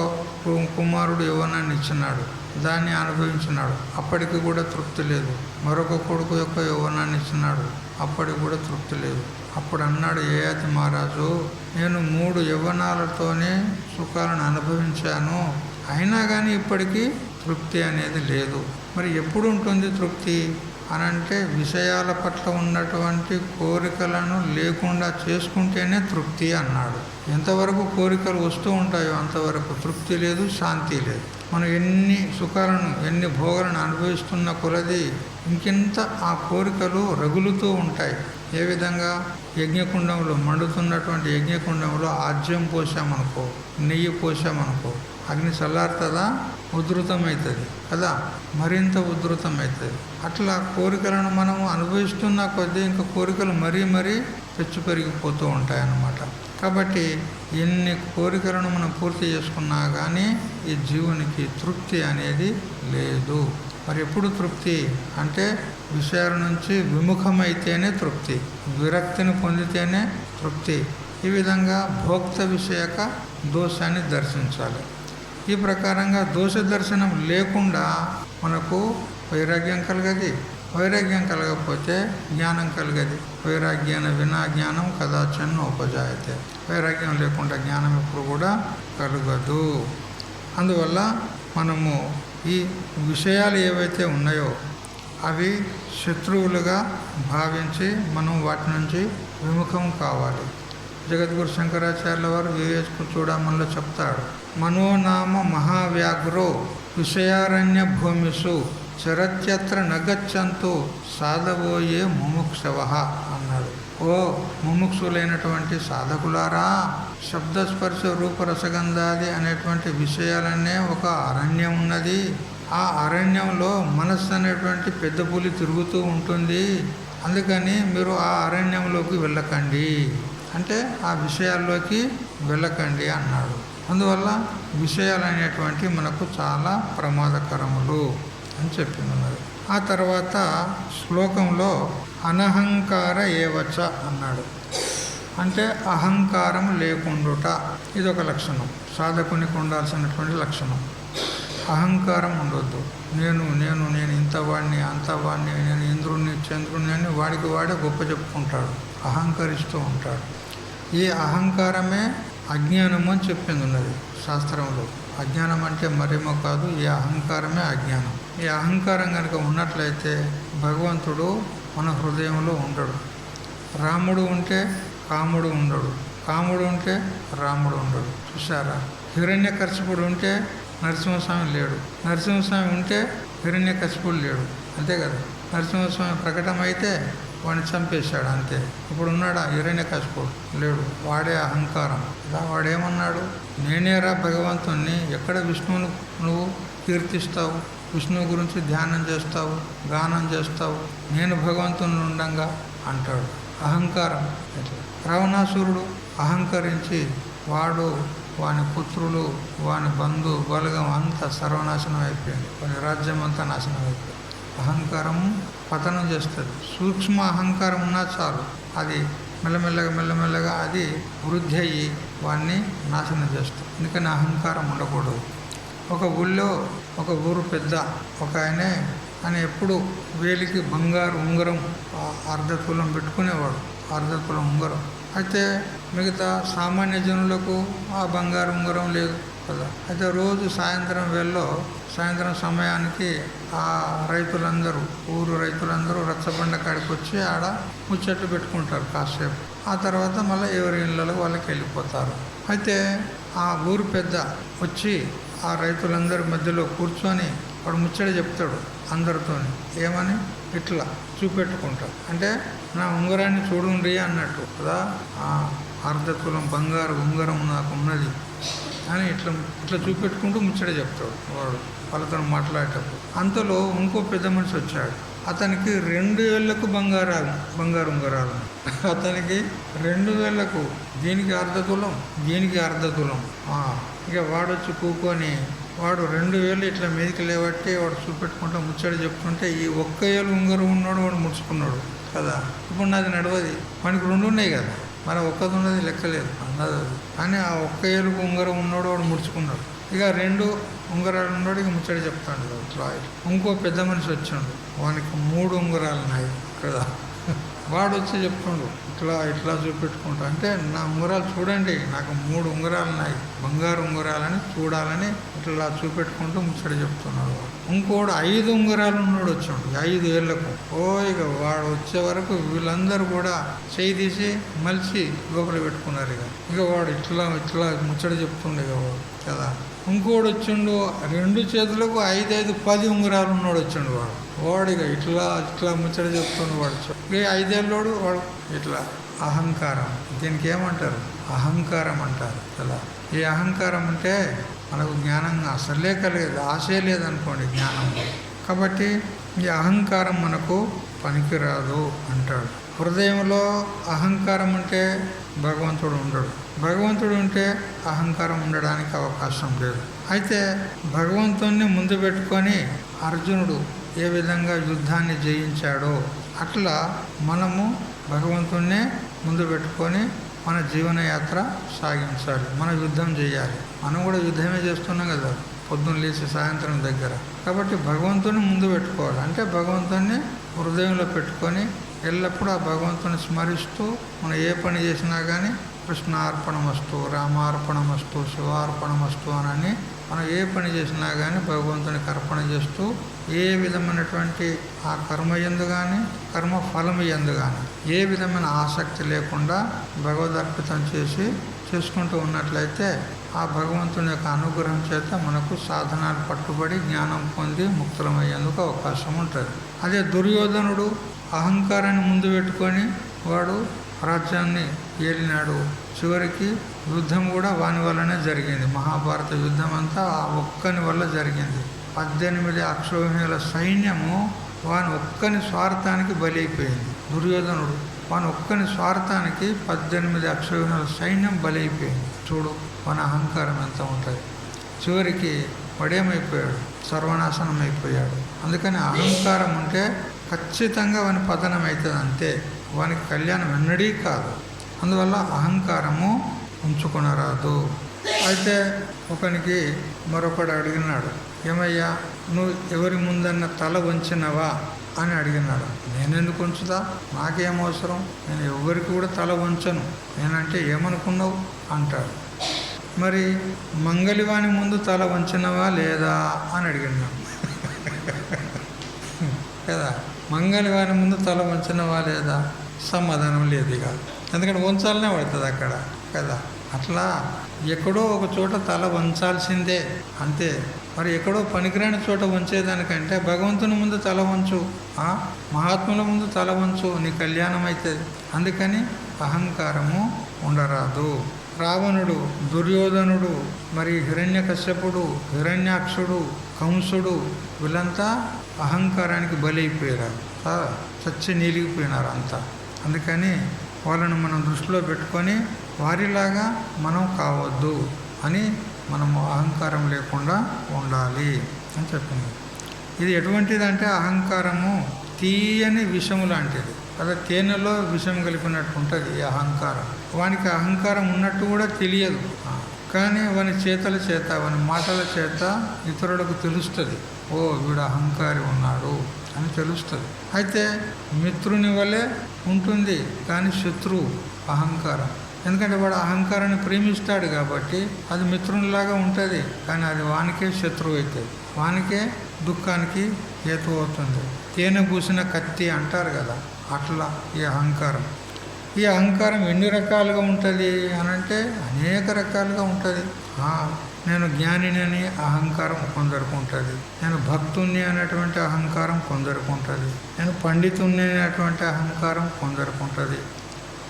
కుమారుడు యవ్వనాన్ని ఇచ్చినాడు, దాన్ని అనుభవించినాడు. అప్పటికి కూడా తృప్తి లేదు. మరొక కొడుకు యొక్క యవ్వనాన్ని ఇచ్చినాడు, అప్పటికి కూడా తృప్తి లేదు. అప్పుడు అన్నాడు యయాతి మహారాజు, నేను 3 యవ్వనాలతోనే సుఖాలను అనుభవించాను, అయినా కానీ ఇప్పటికీ తృప్తి అనేది లేదు. మరి ఎప్పుడు ఉంటుంది తృప్తి అనంటే విషయాల పట్ల ఉన్నటువంటి కోరికలను లేకుండా చేసుకుంటేనే తృప్తి అన్నాడు. ఎంతవరకు కోరికలు వస్తూ ఉంటాయో అంతవరకు తృప్తి లేదు, శాంతి లేదు. మనం ఎన్ని సుఖాలను ఎన్ని భోగాలను అనుభవిస్తున్న కొలది ఇంకెంత ఆ కోరికలు రగులుతూ ఉంటాయి. ఏ విధంగా యజ్ఞకుండంలో మండుతున్నటువంటి యజ్ఞకుండంలో ఆజ్యం పోసామనుకో, నెయ్యి పోసామనుకో, అగ్ని చల్లారుతుందా? ఉధృతమవుతుంది కదా, మరింత ఉధృతమవుతుంది. అట్లా కోరికలను మనము అనుభవిస్తున్న కొద్దీ ఇంకా కోరికలు మరీ పెచ్చు పెరిగిపోతూ ఉంటాయన్నమాట. కాబట్టి ఎన్ని కోరికలను మనం పూర్తి చేసుకున్నా కానీ ఈ జీవునికి తృప్తి అనేది లేదు. మరి ఎప్పుడు తృప్తి అంటే విషయాల నుంచి విముఖమైతేనే తృప్తి, విరక్తిని పొందితేనే తృప్తి. ఈ విధంగా భోక్త విషయక దోషాన్ని దర్శించాలి. ఈ ప్రకారంగా దోష దర్శనం లేకుండా మనకు వైరాగ్యం కలగది. వైరాగ్యం కలగకపోతే జ్ఞానం కలగది. వైరాగ్యాన వినా జ్ఞానం కదాచన్ ఉపజాయతే. వైరాగ్యం లేకుండా జ్ఞానం ఎప్పుడు కూడా కలగదు. అందువల్ల మనము ఈ విషయాలు ఏవైతే ఉన్నాయో అవి శత్రువులుగా భావించి మనం వాటి నుంచి విముఖం కావాలి. జగద్గురు శంకరాచార్యుల వారు వివేక చూడమల్లో చెప్తాడు, మనోనామ మహావ్యాఘ్రో విషయారణ్య భూమిషు చరత్యత్ర నగచ్చంతు సాధవోయే ముముక్షవ అన్నాడు. ఓ ముముక్షులైనటువంటి సాధకులారా, శబ్దస్పర్శ రూపరసగంధాది అనేటువంటి విషయాలనే ఒక అరణ్యం ఉన్నది. ఆ అరణ్యంలో మనస్సు అనేటువంటి పెద్ద పులి తిరుగుతూ ఉంటుంది. అందుకని మీరు ఆ అరణ్యంలోకి వెళ్ళకండి, అంటే ఆ విషయాల్లోకి వెళ్ళకండి అన్నాడు. అందువల్ల విషయాలు అనేటువంటి మనకు చాలా ప్రమాదకరములు అని చెప్తున్నారు. ఆ తర్వాత శ్లోకంలో అనహంకార ఏవచ అన్నాడు. అంటే అహంకారం లేకుండుట, ఇదొక లక్షణం. సాధకునికి ఉండాల్సినటువంటి లక్షణం. అహంకారం ఉండొద్దు. నేను నేను నేను ఇంతవాడిని అంతవాడిని, నేను ఇంద్రుణ్ణి చంద్రుణ్ణి అని వాడికి వాడే గొప్ప చెప్పుకుంటాడు, అహంకరిస్తూ ఉంటాడు. ఈ అహంకారమే అజ్ఞానము అని చెప్పింది ఉన్నది శాస్త్రంలో. అజ్ఞానం అంటే మరేమో కాదు, ఈ అహంకారమే అజ్ఞానం. ఈ అహంకారం కనుక ఉన్నట్లయితే భగవంతుడు మన హృదయంలో ఉండడు. రాముడు ఉంటే కాముడు ఉండడు, కాముడు ఉంటే రాముడు ఉండడు. చూసారా? హిరణ్యకశిపుడు ఉంటే నరసింహస్వామి లేడు, నరసింహస్వామి ఉంటే హిరణ్యకశిపుడు లేడు. అంతే కదా? నరసింహస్వామి ప్రకటమైతే వాడిని చంపేశాడు, అంతే. ఇప్పుడు ఉన్నాడా హిరణ్యకశిపుడు? లేడు. వాడే అహంకారం. వాడేమన్నాడు? నేనేరా భగవంతుణ్ణి, ఎక్కడ విష్ణువును నువ్వు కీర్తిస్తావు, విష్ణువు గురించి ధ్యానం చేస్తావు, గానం చేస్తావు, నేను భగవంతుని ఉండంగా అంటాడు. అహంకారం. రావణాసురుడు అహంకరించి వాని పుత్రులు, వాని బంధు బలగం అంతా సర్వనాశనం అయిపోయింది, వాని రాజ్యం అంతా నాశనం అయిపోయింది. అహంకారము పతనం చేస్తుంది. సూక్ష్మ అహంకారం ఉన్నా చాలు, అది మెల్లమెల్లగా అది వృద్ధి అయ్యి వాడిని నాశనం చేస్తుంది. ఎందుకని అహంకారం ఉండకూడదు. ఒక ఊళ్ళో ఒక ఊరు పెద్ద ఒక ఆయన ఎప్పుడు వేలికి బంగారు ఉంగరం అర్ధతులం పెట్టుకునేవాడు, అర్ధతులం ఉంగరం. అయితే మిగతా సామాన్య జనులకు ఆ బంగారు ఉంగరం లేదు కదా. అయితే రోజు సాయంత్రం సమయానికి ఆ రైతులందరూ, ఊరు రైతులందరూ రచ్చబండ కాడికి వచ్చి ఆడ ముచ్చట్లు పెట్టుకుంటారు కాసేపు. ఆ తర్వాత మళ్ళీ ఎవరి ఇళ్ళలో వాళ్ళకి వెళ్ళిపోతారు. అయితే ఆ ఊరు పెద్ద వచ్చి ఆ రైతులందరి మధ్యలో కూర్చొని వాడు ముచ్చట చెప్తాడు అందరితో. ఏమని? ఇట్లా చూపెట్టుకుంటాడు. అంటే నా ఉంగరాన్ని చూడండి అన్నట్టు కదా. అర్ధతులం బంగారు ఉంగరం నాకు ఉన్నది అని ఇట్లా చూపెట్టుకుంటూ ముచ్చట చెప్తాడు వాడు వాళ్ళతో మాట్లాడేటప్పుడు. అంతలో ఇంకో పెద్ద మనిషి వచ్చాడు. అతనికి 2 వేళ్లకు బంగారు ఉంగరాలు. అతనికి 2 వేళ్లకు, దీనికి అర్ధతులం, దీనికి అర్ధతులం. ఇక వాడు వచ్చి కూకొని వాడు 2 వేలు ఇట్లా మీదకి లేబట్టి వాడు చూపెట్టుకుంటూ ముచ్చట చెప్తుంటే ఈ 1 ఏళ్ళు ఉంగరం ఉన్నాడు వాడు ముడుచుకున్నాడు కదా. ఇప్పుడు నాది నడవది, మనకి 2 ఉన్నాయి కదా, మరి ఒక్కది ఉన్నది లెక్కలేదు అన్నది. కానీ ఆ 1 ఏళ్ళకు ఉంగరం ఉన్నాడు వాడు ముడుచుకున్నాడు. ఇక 2 ఉంగరాలు ఉన్నాడు, ఇక ముచ్చట చెప్తాడు ఇట్లా. ఇంకో పెద్ద మనిషి వచ్చాడు, వానికి 3 ఉంగరాలు ఉన్నాయి కదా. వాడు వచ్చి చెప్తుండు ఇట్లా చూపెట్టుకుంటా. అంటే నా ఉంగరాలు చూడండి, నాకు 3 ఉంగరాలు ఉన్నాయి, బంగారు ఉంగరాలని చూడాలని ఇట్లా చూపెట్టుకుంటూ ముచ్చట చెప్తున్నాడు. ఇంకోడు 5 ఉంగరాలు ఉన్నాడు వచ్చాడు 5 ఏళ్లకు. ఇక వాడు వచ్చే వరకు వీళ్ళందరూ కూడా చేయి తీసి మలిచి లోపల పెట్టుకున్నారు. ఇక వాడు ఇట్లా ముచ్చట చెప్తుండే వాడు కదా. ఇంకోడు వచ్చిండు 2 చేతులకు 5 10 ఉంగరాలు ఉన్నాడు వచ్చిండు వాడు ఇక ఇట్లా ముచ్చట చెప్తుండు వాడు. ఇక 5 ఏళ్ళోడు వాడు ఇట్లా. అహంకారం. దీనికి ఏమంటారు? అహంకారం అంటారు కదా. ఈ అహంకారం అంటే మనకు జ్ఞానం అసలే కలిగేది, ఆశే లేదనుకోండి జ్ఞానంలో. కాబట్టి ఈ అహంకారం మనకు పనికిరాదు అంటాడు. హృదయంలో అహంకారం ఉంటే భగవంతుడు ఉండడు, భగవంతుడు ఉంటే అహంకారం ఉండడానికి అవకాశం లేదు. అయితే భగవంతుణ్ణి ముందు పెట్టుకొని అర్జునుడు ఏ విధంగా యుద్ధాన్ని జయించాడో అట్లా మనము భగవంతుణ్ణే ముందు పెట్టుకొని మన జీవనయాత్ర సాగించాలి. మన యుద్ధం చేయాలి. మనం కూడా యుద్ధమే చేస్తున్నాం కదా పొద్దున్న లేచి సాయంత్రం దగ్గర. కాబట్టి భగవంతుని ముందు పెట్టుకోవాలి. అంటే భగవంతుని హృదయంలో పెట్టుకొని ఎల్లప్పుడూ ఆ భగవంతుని స్మరిస్తూ మనం ఏ పని చేసినా కానీ కృష్ణార్పణమస్తు, రామార్పణమస్తు, శివార్పణమస్తు అని మనం ఏ పని చేసినా కానీ భగవంతునికి అర్పణ చేస్తూ ఏ విధమైనటువంటి ఆ కర్మ యందు కానీ కర్మ ఫలం యందు కానీ ఏ విధమైన ఆసక్తి లేకుండా భగవదర్పితం చేసుకుంటూ ఉన్నట్లయితే ఆ భగవంతుని యొక్క అనుగ్రహం చేత మనకు సాధనాలు పట్టుబడి జ్ఞానం పొంది ముక్తులమయ్యేందుకు అవకాశం ఉంటుంది. అదే దుర్యోధనుడు అహంకారాన్ని ముందు పెట్టుకొని వాడు రాజ్యాన్ని ఏలినాడు. చివరికి యుద్ధం కూడా వాని వల్లనే జరిగింది. మహాభారత యుద్ధం అంతా ఆ ఒక్కని వల్ల జరిగింది. 18 అక్షౌహిణుల సైన్యము వాని ఒక్కని స్వార్థానికి బలైపోయింది. దుర్యోధనుడు వాని ఒక్కని స్వార్థానికి 18 అక్షౌహిణుల సైన్యం బలైపోయింది. చూడు మన అహంకారం ఎంత ఉంటుంది. చివరికి వాడేమైపోయాడు? సర్వనాశనం అయిపోయాడు. అందుకని అహంకారం ఉంటే ఖచ్చితంగా వాని పతనం అవుతుంది, అంతే. వానికి కళ్యాణం ఎన్నడీ కాదు. అందువల్ల అహంకారము ఉంచుకొనరాదు. అయితే ఒకనికి మరొకడు అడిగినాడు, ఏమయ్యా నువ్వు ఎవరి ముందన్న తల వంచినవా అని అడిగినాడు. నేనెందుకు ఉంచుదా, నాకేం అవసరం, నేను ఎవరికి కూడా తల వంచను, నేనంటే ఏమనుకున్నావు అంటాడు. మరి మంగళివాని ముందు తల వంచినవా లేదా అని అడిగినాడు కదా. మంగళవారి ముందు తల వంచినవా లేదా, సమాధానం లేదు ఇక, ఎందుకంటే వంచాలనే పడుతుంది అక్కడ కదా. అట్లా ఎక్కడో ఒక చోట తల వంచాల్సిందే అంతే. మరి ఎక్కడో పనికిరాని చోట వంచేదానికంటే భగవంతుని ముందు తల వంచు, మహాత్ముల ముందు తల వంచు, నీ కళ్యాణం అవుతుంది. అందుకని అహంకారము ఉండరాదు. రావణుడు, దుర్యోధనుడు, మరి హిరణ్యకశ్యపుడు, హిరణ్యాక్షుడు, కంసుడు వీళ్ళంతా అహంకారానికి బలైపోయారు, చచ్చి నీలిగిపోయినారు అంతా. అందుకని వాళ్ళను మనం దృష్టిలో పెట్టుకొని వారిలాగా మనం కావద్దు అని మనము అహంకారం లేకుండా ఉండాలి అని చెప్పింది. ఇది ఎటువంటిదంటే అహంకారము తీయని విషము లాంటిది. అదే తేనెలో విషం కలిపినట్టు ఉంటుంది ఈ అహంకారం. వానికి అహంకారం ఉన్నట్టు కూడా తెలియదు, కానీ వాని చేతల చేత, వాని మాటల చేత ఇతరులకు తెలుస్తుంది, ఓ వీడు అహంకారి ఉన్నాడు అని తెలుస్తుంది. అయితే మిత్రుని వలె ఉంటుంది కానీ శత్రువు అహంకారం. ఎందుకంటే వాడు అహంకారాన్ని ప్రేమిస్తాడు కాబట్టి అది మిత్రునిలాగా ఉంటుంది, కానీ అది వానికే శత్రువు అవుతుంది, వానికే దుఃఖానికి హేతు అవుతుంది. తేనె పూసిన కత్తి అంటారు కదా, అట్లా ఈ అహంకారం. ఈ అహంకారం ఎన్ని రకాలుగా ఉంటుంది అనంటే అనేక రకాలుగా ఉంటుంది. నేను జ్ఞానిని అని అహంకారం కొందరికి ఉంటుంది, నేను భక్తుణ్ణి అనేటువంటి అహంకారం కొందరికి ఉంటుంది, నేను పండితుణ్ణి అనేటువంటి అహంకారం కొందరికి ఉంటుంది,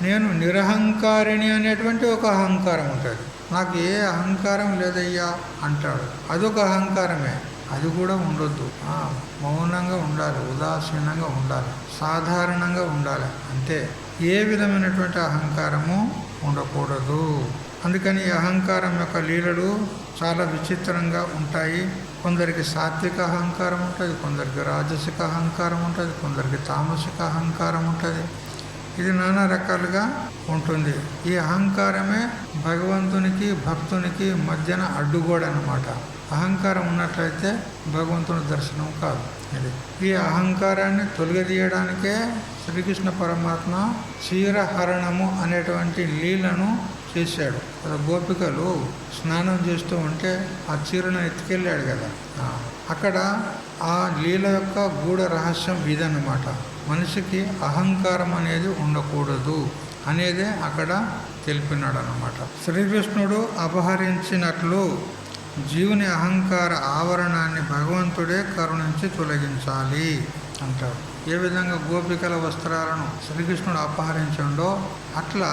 నేను నిరహంకారిణి అనేటువంటి ఒక అహంకారం ఉంటుంది. నాకు ఏ అహంకారం లేదయ్యా అంటాడు, అదొక అహంకారమే. అది కూడా ఉండొద్దు, మౌనంగా ఉండాలి, ఉదాసీనంగా ఉండాలి, సాధారణంగా ఉండాలి అంతే. ఏ విధమైనటువంటి అహంకారము ఉండకూడదు. అందుకని ఈ అహంకారం యొక్క లీలలు చాలా విచిత్రంగా ఉంటాయి. కొందరికి సాత్విక అహంకారం ఉంటుంది, కొందరికి రాజసిక అహంకారం ఉంటుంది, కొందరికి తామసిక అహంకారం ఉంటుంది. ఇది నానా రకాలుగా ఉంటుంది. ఈ అహంకారమే భగవంతునికి భక్తునికి మధ్యన అడ్డుగోడ అన్నమాట. అహంకారం ఉన్నట్లయితే భగవంతుని దర్శనం కాదు. ఇది ఈ అహంకారాన్ని తొలగదీయడానికే శ్రీకృష్ణ పరమాత్మ క్షీరహరణము అనేటువంటి లీలను చేశాడు. గోపికలు స్నానం చేస్తూ ఉంటే ఆ చీరను ఎత్తుకెళ్ళాడు కదా, అక్కడ ఆ లీల యొక్క గూఢ రహస్యం ఇదన్నమాట. మనిషికి అహంకారం అనేది ఉండకూడదు అనేదే అక్కడ తెలిపినాడు అన్నమాట. శ్రీకృష్ణుడు అపహరించినట్లు జీవుని అహంకార ఆవరణాన్ని భగవంతుడే కరుణించి తొలగించాలి అంటాడు. ఏ విధంగా గోపికల వస్త్రాలను శ్రీకృష్ణుడు అపహరించండో అట్లా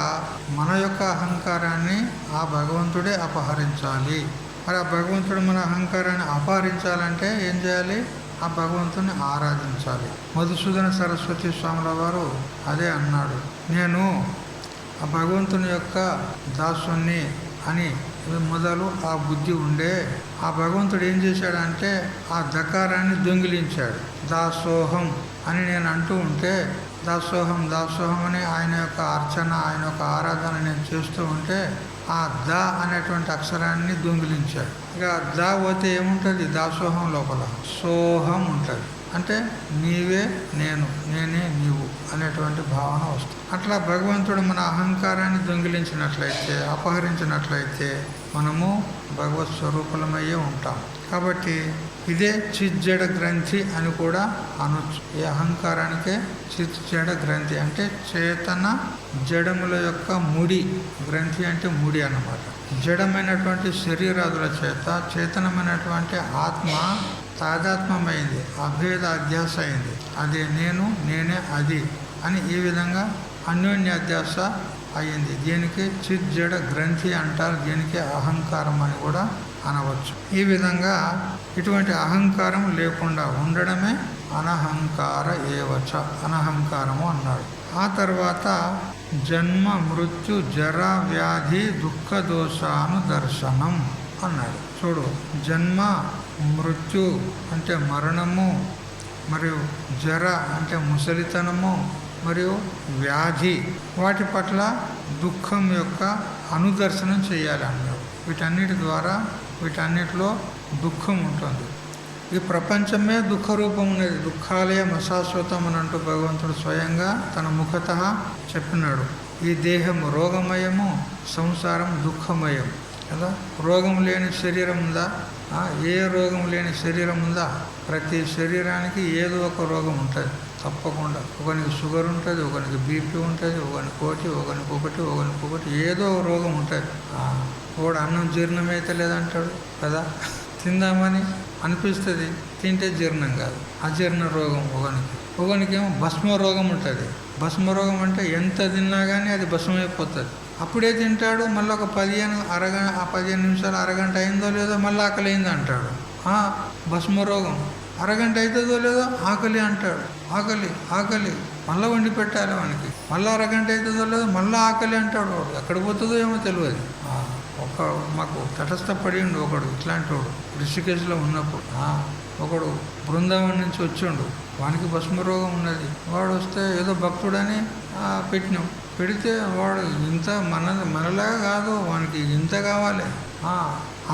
మన యొక్క అహంకారాన్ని ఆ భగవంతుడే అపహరించాలి. మరి ఆ భగవంతుడు మన అహంకారాన్ని అపహరించాలంటే ఏం చేయాలి? ఆ భగవంతుని ఆరాధించాలి. మధుసూదన సరస్వతి స్వాముల వారు అదే అన్నాడు, నేను ఆ భగవంతుని యొక్క దాసుని అని మొదలు ఆ బుద్ధి ఉండే. ఆ భగవంతుడు ఏం చేశాడంటే ఆ దకారాన్ని దొంగిలించాడు. దాసోహం అని నేను అంటూ ఉంటే దాసోహం దాసోహం అని ఆయన యొక్క అర్చన, ఆయన యొక్క ఆరాధన నేను చేస్తూ ఉంటే ఆ దా అనేటువంటి అక్షరాన్ని దొంగిలించాడు. ఇక దా పోతే ఏముంటుంది? దాసోహం లోపల సోహం ఉంటుంది. అంటే నీవే నేను, నేనే నీవు అనేటువంటి భావన వస్తుంది. అట్లా భగవంతుడు మన అహంకారాన్ని దొంగిలించినట్లయితే, అపహరించినట్లయితే మనము భగవత్ స్వరూపులమయ్యే ఉంటాం. కాబట్టి ఇదే చిజ్జడ గ్రంథి అని కూడా అనొచ్చు. ఈ అహంకారానికే చిజ్జడ గ్రంథి అంటే చేతన జడముల యొక్క ముడి. గ్రంథి అంటే ముడి అన్నమాట. జడమైనటువంటి శరీరాదుల చేత చేతనమైనటువంటి ఆత్మ తాదాత్మ్యమైంది, అభేద అధ్యాస అయింది. అదే నేను, నేనే అది అని ఈ విధంగా అన్యోన్య అధ్యాస అయ్యింది. దీనికి చిజ్జడ గ్రంథి అంటారు, దీనికి అహంకారం అని కూడా అనవచ్చు. ఈ విధంగా ఇటువంటి అహంకారం లేకుండా ఉండడమే అనహంకార ఏవచ, అనహంకారము అన్నాడు. ఆ తర్వాత జన్మ మృత్యు జర వ్యాధి దుఃఖ దోషాను దర్శనం అన్నాడు. చూడు, జన్మ మృత్యు అంటే మరణము, మరియు జర అంటే ముసలితనము, మరియు వ్యాధి వాటి పట్ల దుఃఖం యొక్క అనుదర్శనం చేయాలి అన్నాడు. వీటన్నిటి ద్వారా వీటన్నిటిలో దుఃఖం ఉంటుంది. ఈ ప్రపంచమే దుఃఖరూపం ఉన్నది. దుఃఖాలయం అశాశ్వతం అని అంటూ భగవంతుడు స్వయంగా తన ముఖతః చెప్పినాడు. ఈ దేహం రోగమయము, సంసారం దుఃఖమయం కదా. రోగం లేని శరీరం ఉందా? ఏ రోగం లేని శరీరం ఉందా? ప్రతి శరీరానికి ఏదో ఒక రోగం ఉంటుంది తప్పకుండా. ఒకనికి షుగర్ ఉంటుంది, ఒకనికి బీపీ ఉంటుంది, ఒకనికి ఒకటి ఏదో ఒకటి ఉంటుంది. ఒకడు అన్నం జీర్ణమైతే లేదంటాడు కదా. తిందామని అనిపిస్తుంది, తింటే జీర్ణం కాదు, అజీర్ణ రోగం ఒకనికేమో భస్మ రోగం ఉంటుంది. భస్మ రోగం అంటే ఎంత తిన్నా కానీ అది భస్మైపోతుంది. అప్పుడే తింటాడు, మళ్ళీ ఒక 15 నిమిషాలు అరగంట అయిందో లేదో మళ్ళీ ఆకలి అయింది అంటాడు. భస్మ రోగం. అరగంట అవుతుందో లేదో ఆకలి అంటాడు. ఆకలి మళ్ళీ వండి పెట్టాలి వానికి. మళ్ళీ అరగంట అవుతుందో లేదో మళ్ళీ ఆకలి అంటాడు. వాడు ఎక్కడ పోతుందో ఏమో తెలియదు. మాకు తటస్థపడిండు ఒకడు, ఇట్లాంటి వాడు ఋషికేశ్లో ఉన్నప్పుడు. ఒకడు బృందావనం నుంచి వచ్చిండు, వానికి భస్మరోగం ఉన్నది. వాడు వస్తే ఏదో భక్తుడని పెట్టినాం. పెడితే వాడు ఇంత మనలాగా కాదు, వానికి ఇంత కావాలి.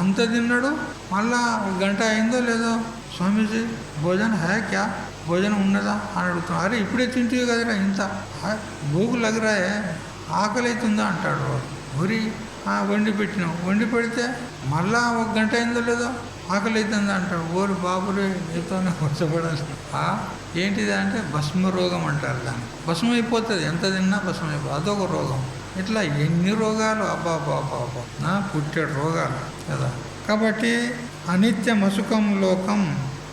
అంత తిన్నాడు. మళ్ళా 1 గంట అయిందో లేదో, స్వామీజీ భోజనం హై క్యా, భోజనం ఉన్నదా అని అడుగుతున్నాడు. అరే ఇప్పుడే తింటే కదరా ఇంత, భూకు లగరాయే, ఆకలి అవుతుందా అంటాడు వాడు. ఊరి వండి పెట్టినాం. వండి పెడితే మళ్ళా 1 గంట అయిందో లేదో ఆకలి అవుతుందా అంటాడు. ఓరి బాబురే నీతోనే వచ్చబడాలి. ఏంటిది అంటే భస్మ రోగం అంటారు దాన్ని. భస్మం అయిపోతుంది, ఎంత తిన్నా భస్మం అయిపోతుంది. అదొక రోగం. ఇట్లా ఎన్ని రోగాలు, అబ్బా పుట్టే రోగాలు కదా. కాబట్టి అనిత్య మసుకం లోకం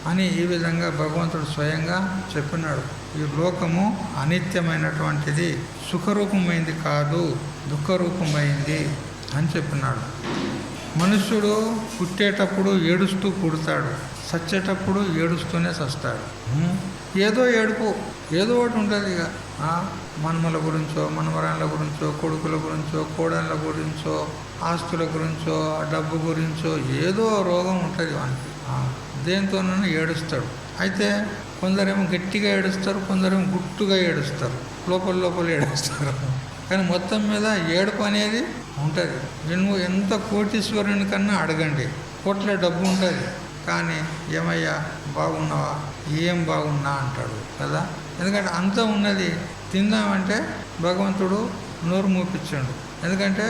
అని ఈ విధంగా భగవంతుడు స్వయంగా చెప్పినాడు. ఈ లోకము అనిత్యమైనటువంటిది, సుఖరూపమైంది కాదు, దుఃఖరూపమైంది అని చెప్పినాడు. మనుష్యుడు పుట్టేటప్పుడు ఏడుస్తూ పుడతాడు, చచ్చేటప్పుడు ఏడుస్తూనే చస్తాడు. ఏదో ఏడుపు ఏదో ఒకటి ఉంటుంది. ఇక మనుమల గురించో, మనమరాళ్ళ గురించో, కొడుకుల గురించో, కోడళ్ళ గురించో, ఆస్తుల గురించో, డబ్బు గురించో ఏదో రోగం ఉంటుంది వానికి. దేంతోనైనా ఏడుస్తాడు. అయితే కొందరేమో గట్టిగా ఏడుస్తారు, కొందరేమో గుట్టుగా ఏడుస్తారు, లోపల ఏడుస్తారు. కానీ మొత్తం మీద ఏడుపు అనేది ఉంటుంది. నువ్వు ఎంత కోటీశ్వరుని కన్నా అడగండి, కోట్ల డబ్బు ఉంటుంది, కానీ ఏమయ్యా బాగున్నావా, ఏం బాగున్నా అంటాడు కదా. ఎందుకంటే అంత ఉన్నది. తిందామంటే భగవంతుడు నోరు మూపించాడు. ఎందుకంటే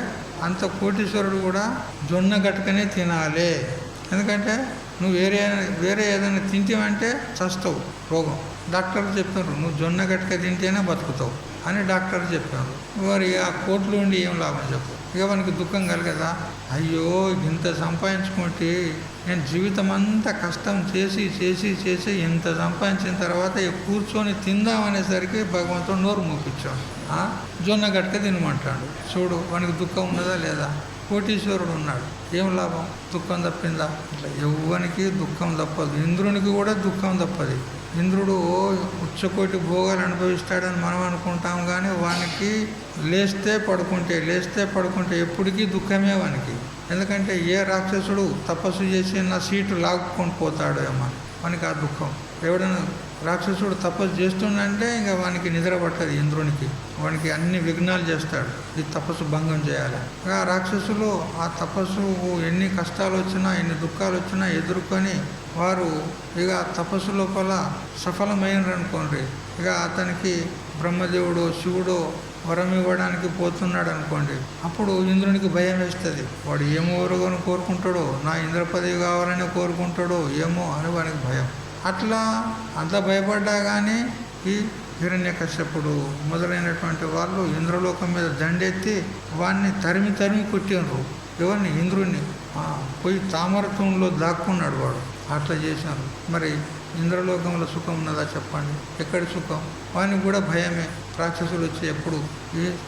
అంత కోటీశ్వరుడు కూడా జొన్న గట్టుకనే తినాలి. ఎందుకంటే నువ్వు వేరే ఏదైనా తింటావంటే చస్తావు, రోగం. డాక్టర్లు చెప్పారు నువ్వు జొన్న గట్టుక తింటేనే బతుకుతావు అని డాక్టర్ చెప్పారు. మరి ఆ కోట్లు ఉండి ఏం లాభం చెప్పు. ఇక మనకి దుఃఖం కలగదా, అయ్యో ఇంత సంపాదించుకుంటే నేను జీవితం అంతా కష్టం చేసి ఇంత సంపాదించిన తర్వాత కూర్చొని తిందామనేసరికి భగవంతుడు నోరు మూపించాడు. జొన్న గట్టుక తినమంటాడు. చూడు వానికి దుఃఖం ఉన్నదా లేదా. కోటీశ్వరుడు ఉన్నాడు, ఏం లాభం, దుఃఖం తప్పిందా. ఇట్లా ఎవ్వనికి దుఃఖం తప్పదు. ఇంద్రునికి కూడా దుఃఖం తప్పదు. ఇంద్రుడు ఉచ్చకోటి భోగాలు అనుభవిస్తాడని మనం అనుకుంటాం, కానీ వానికి లేస్తే పడుకుంటే ఎప్పటికీ దుఃఖమే వానికి. ఎందుకంటే ఏ రాక్షసుడు తపస్సు చేసి నా సీటు లాక్కొని పోతాడో ఏమో వానికి ఆ దుఃఖం. ఎవడైనా రాక్షసుడు తపస్సు చేస్తుండంటే ఇంకా వానికి నిద్ర పట్టదు. ఇంద్రునికి వానికి అన్ని విఘ్నాలు చేస్తాడు, ఈ తపస్సు భంగం చేయాలి. ఆ రాక్షసులు ఆ తపస్సు ఎన్ని కష్టాలు వచ్చినా, ఎన్ని దుఃఖాలు వచ్చినా ఎదుర్కొని వారు ఇక తపస్సు లోపల సఫలమైనరు అనుకోండి. ఇక అతనికి బ్రహ్మదేవుడు శివుడు వరం ఇవ్వడానికి పోతున్నాడు అనుకోండి, అప్పుడు ఇంద్రునికి భయం వేస్తుంది. వాడు ఏమో ఎవరుగాను కోరుకుంటాడో, నా ఇంద్ర పదవి కావాలని కోరుకుంటాడో ఏమో అని వానికి భయం. అట్లా అంత భయపడ్డా కానీ ఈ హిరణ్యకశ్యపుడు మొదలైనటువంటి వాళ్ళు ఇంద్రలోకం మీద దండెత్తి వాడిని తరిమి కొట్టినరు. ఎవరిని? ఇంద్రుడిని. పోయి తామరత్వంలో దాక్కున్నాడు వాడు. అట్లా చేశారు. మరి ఇంద్రలోకంలో సుఖం ఉన్నదా చెప్పండి? ఎక్కడి సుఖం? వానికి కూడా భయమే, రాక్షసులు వచ్చి ఎప్పుడు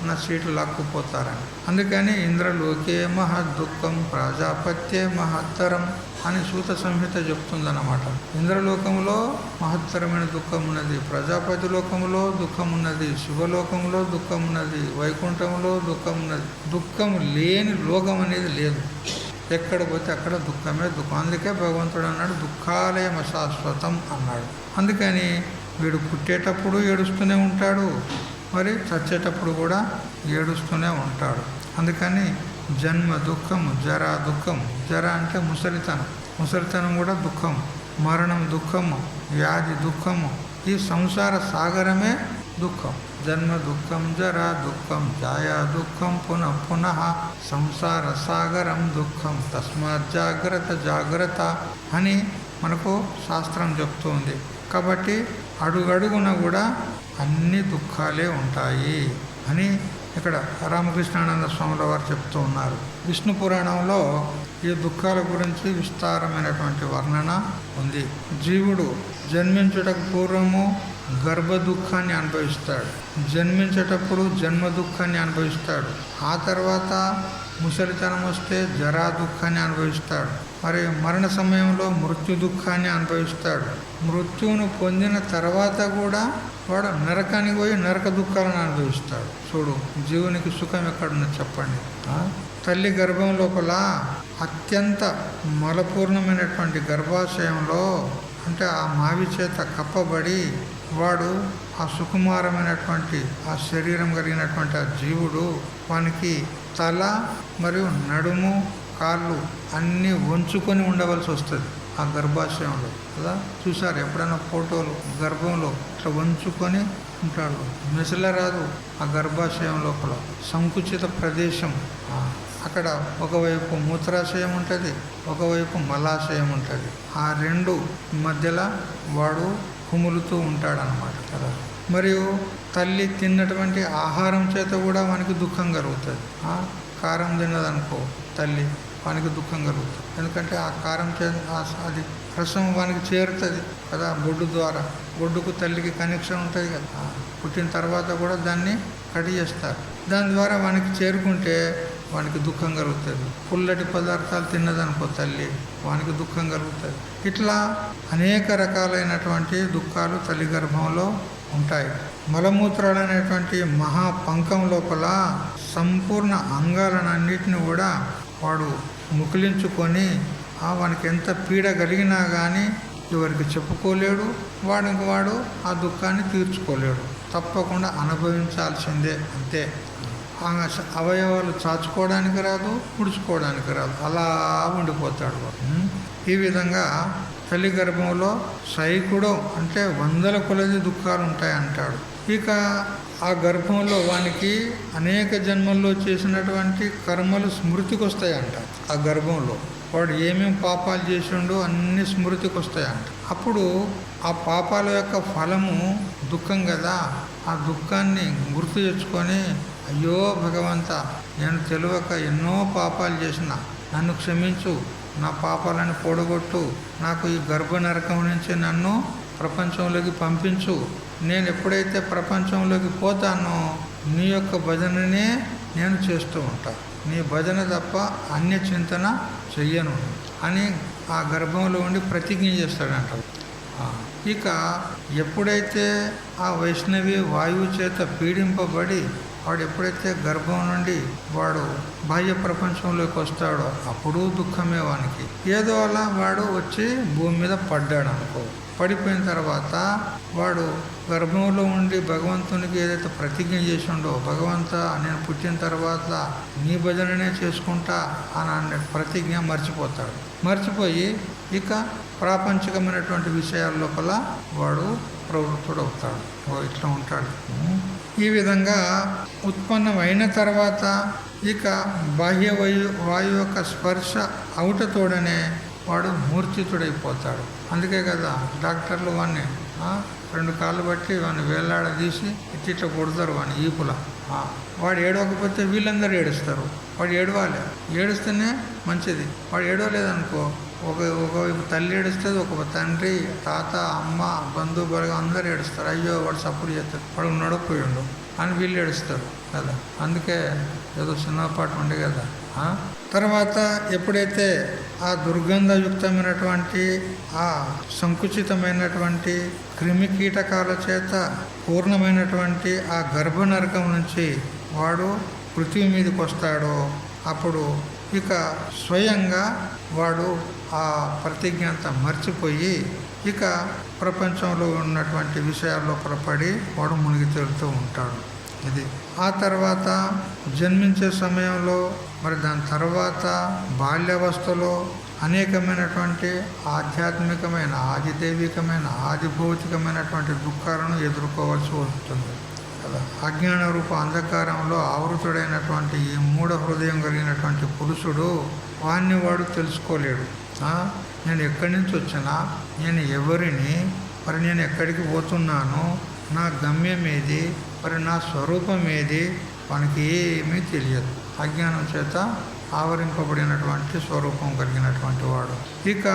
నా సీట్లు లాక్కుపోతారని. అందుకని ఇంద్రలోకే మహద్దుఃఖం ప్రజాపత్యే మహత్తరం అని సూత సంహిత చెప్తుందన్నమాట. ఇంద్రలోకంలో మహత్తరమైన దుఃఖం ఉన్నది, ప్రజాపతి లోకంలో దుఃఖం ఉన్నది, శివలోకంలో దుఃఖం ఉన్నది, వైకుంఠంలో దుఃఖం ఉన్నది. దుఃఖం లేని లోకం అనేది లేదు. ఎక్కడ పోతే అక్కడ దుఃఖమే దుఃఖం. అందుకే భగవంతుడు అన్నాడు దుఃఖాలయం అశాశ్వతం అన్నాడు. అందుకని వీడు పుట్టేటప్పుడు ఏడుస్తూనే ఉంటాడు, మరి చచ్చేటప్పుడు కూడా ఏడుస్తూనే ఉంటాడు. అందుకని జన్మ దుఃఖము, జరా దుఃఖము. జర అంటే ముసలితనం, ముసలితనం కూడా దుఃఖం. మరణం దుఃఖము, వ్యాధి దుఃఖము. ఈ సంసార సాగరమే దుఃఖం. జన్మ దుఃఖం, జరా దుఃఖం, ఛాయా దుఃఖం, పునః పునః సంసార సాగరం దుఃఖం, తస్మాత్ జాగ్రత్త జాగ్రత్త అని మనకు శాస్త్రం చెప్తుంది. కాబట్టి అడుగడుగున కూడా అన్ని దుఃఖాలే ఉంటాయి అని ఇక్కడ రామకృష్ణానంద స్వాముల వారు చెప్తూ ఉన్నారు. విష్ణు పురాణంలో ఈ దుఃఖాల గురించి విస్తారమైనటువంటి వర్ణన ఉంది. జీవుడు జన్మించుటకు పూర్వము గర్భ దుఃఖాన్ని అనుభవిస్తాడు, జన్మించేటప్పుడు జన్మ దుఃఖాన్ని అనుభవిస్తాడు, ఆ తర్వాత ముసలితనం వస్తే జరా దుఃఖాన్ని అనుభవిస్తాడు, మరి మరణ సమయంలో మృత్యు దుఃఖాన్ని అనుభవిస్తాడు. మృత్యువును పొందిన తర్వాత కూడా వాడు నరకానికి పోయి నరక దుఃఖాలను అనుభవిస్తాడు. చూడు, జీవునికి సుఖం ఎక్కడున్నది చెప్పండి. తల్లి గర్భం లోపల అత్యంత మలపూర్ణమైనటువంటి గర్భాశయంలో అంటే ఆ మావి చేత కప్పబడి వాడు ఆ సుకుమారమైనటువంటి ఆ శరీరం కలిగినటువంటి ఆ జీవుడు వానికి తల మరియు నడుము కాళ్ళు అన్నీ వంచుకొని ఉండవలసి వస్తుంది ఆ గర్భాశయంలో కదా. చూసారు ఎప్పుడైనా ఫోటోలు? గర్భంలో ఇట్లా వంచుకొని ఉంటాడు, మెసలరాదు. ఆ గర్భాశయం లోపల సంకుచిత ప్రదేశం. అక్కడ ఒకవైపు మూత్రాశయం ఉంటుంది, ఒకవైపు మలాశయం ఉంటుంది. ఆ రెండు మధ్యలో వాడు కుములుతూ ఉంటాడనమాట కదా. మరియు తల్లి తిన్నటువంటి ఆహారం చేత కూడా వానికి దుఃఖం కలుగుతుంది. కారం తిన్నదనుకో తల్లి, వానికి దుఃఖం కలుగుతుంది. ఎందుకంటే ఆ కారం చేత అది రసం వానికి చేరుతుంది కదా బొడ్డు ద్వారా. బొడ్డుకు తల్లికి కనెక్షన్ ఉంటుంది కదా. పుట్టిన తర్వాత కూడా దాన్ని కట్ చేస్తారు, దాని ద్వారా వానికి చేరుకుంటే వానికి దుఃఖం కలుగుతుంది. పుల్లటి పదార్థాలు తిన్నదనుకో తల్లి, వానికి దుఃఖం కలుగుతుంది. ఇట్లా అనేక రకాలైనటువంటి దుఃఖాలు తల్లి గర్భంలో ఉంటాయి. మలమూత్రాలు అనేటువంటి మహాపంకం లోపల సంపూర్ణ అంగాలన్నింటినీ కూడా వాడు ముకులించుకొని వానికి ఎంత పీడ కలిగినా కానీ ఎవరికి చెప్పుకోలేడు. వాడు ఆ దుఃఖాన్ని తీర్చుకోలేడు, తప్పకుండా అనుభవించాల్సిందే అంతే. అవయవాలు చాచుకోవడానికి రాదు, పుడుచుకోవడానికి రాదు, అలా ఉండిపోతాడు. ఈ విధంగా తల్లి గర్భంలో సైకుడు అంటే వందల కొలది దుఃఖాలు ఉంటాయి అంటాడు. ఇక ఆ గర్భంలో వానికి అనేక జన్మల్లో చేసినటువంటి కర్మలు స్మృతికి వస్తాయంట. ఆ గర్భంలో వాడు ఏమేమి పాపాలు చేసిండో అన్ని స్మృతికి వస్తాయంట. అప్పుడు ఆ పాపాల యొక్క ఫలము దుఃఖం కదా. ఆ దుఃఖాన్ని గుర్తు తెచ్చుకొని, అయ్యో భగవంతా, నేను తెలియక ఎన్నో పాపాలు చేసిన, నన్ను క్షమించు, నా పాపాలను పొడగొట్టు, నాకు ఈ గర్భ నరకం నుంచి నన్ను ప్రపంచంలోకి పంపించు. నేను ఎప్పుడైతే ప్రపంచంలోకి పోతానో నీ యొక్క భజననే నేను చేస్తూ ఉంటా, నీ భజన తప్ప అన్య చింతన చెయ్యను అని ఆ గర్భంలో ఉండి ప్రతిజ్ఞ చేస్తాడంట. ఇక ఎప్పుడైతే ఆ వైష్ణవి వాయువు చేత పీడింపబడి వాడు ఎప్పుడైతే గర్భం నుండి వాడు బాహ్య ప్రపంచంలోకి వస్తాడో అప్పుడు దుఃఖమే వానికి. ఏదో అలా వాడు వచ్చి భూమి మీద పడ్డాడు అనుకో. పడిపోయిన తర్వాత వాడు గర్భంలో ఉండి భగవంతునికి ఏదైతే ప్రతిజ్ఞ చేసిండో, భగవంతా నేను పుట్టిన తర్వాత నీ భజననే చేసుకుంటా అని ప్రతిజ్ఞ మర్చిపోతాడు. మర్చిపోయి ఇక ప్రాపంచికమైనటువంటి విషయాల లోపల వాడు ప్రవృత్తుడవుతాడు. ఇట్లా ఉంటాడు. ఈ విధంగా ఉత్పన్నమైన తర్వాత ఇక బాహ్య వాయు యొక్క స్పర్శ అవుటతోడనే వాడు మూర్ఛితుడైపోతాడు. అందుకే కదా డాక్టర్లు వాడిని 2 కాళ్ళు బట్టి వాడిని వేలాడదీసి ఇట్లా కొడతారు వాడిని ఈపుల. వాడు ఏడవకపోతే వీళ్ళందరూ ఏడుస్తారు. వాడు ఏడవాలి, ఏడుస్తేనే మంచిది. వాడు ఏడవలేదనుకో, ఒకవైపు తల్లి ఏడుస్తుంది, ఒక తండ్రి, తాత, అమ్మ, బంధువు బలగం అందరూ ఏడుస్తారు. అయ్యో వాడు సపోర్ట్ చేస్తాడు, వాడు నడపోయిండు అని వీళ్ళు ఏడుస్తారు కదా. అందుకే ఏదో చిన్నపాటు ఉండే కదా. తర్వాత ఎప్పుడైతే ఆ దుర్గంధయుక్తమైనటువంటి ఆ సంకుచితమైనటువంటి క్రిమి కీటకాల చేత పూర్ణమైనటువంటి ఆ గర్భ నరకం నుంచి వాడు పృథ్వీ మీదకి వస్తాడో అప్పుడు ఇక స్వయంగా వాడు ఆ ప్రతిజ్ఞ అంతా మర్చిపోయి ఇక ప్రపంచంలో ఉన్నటువంటి విషయాల్లో పడి వాడు మునిగి తేలుతూ ఉంటాడు. ఇది. ఆ తర్వాత జన్మించే సమయంలో మరి దాని తర్వాత బాల్యావస్థలో అనేకమైనటువంటి ఆధ్యాత్మికమైన, ఆదిదైవికమైన, ఆదిభౌతికమైనటువంటి దుఃఖాలను ఎదుర్కోవాల్సి వస్తుంది కదా. అజ్ఞాన రూప అంధకారంలో ఆవృతుడైనటువంటి ఈ మూఢ హృదయం కలిగినటువంటి పురుషుడు వాణ్ణి వాడు తెలుసుకోలేడు. నేను ఎక్కడి నుంచి వచ్చినా, నేను ఎవరిని, మరి నేను ఎక్కడికి పోతున్నాను, నా గమ్యం ఏది, మరి నా స్వరూపం ఏది, వానికి ఏమీ తెలియదు. అజ్ఞానం చేత ఆవరింపబడినటువంటి స్వరూపం కలిగినటువంటి వాడు. ఇక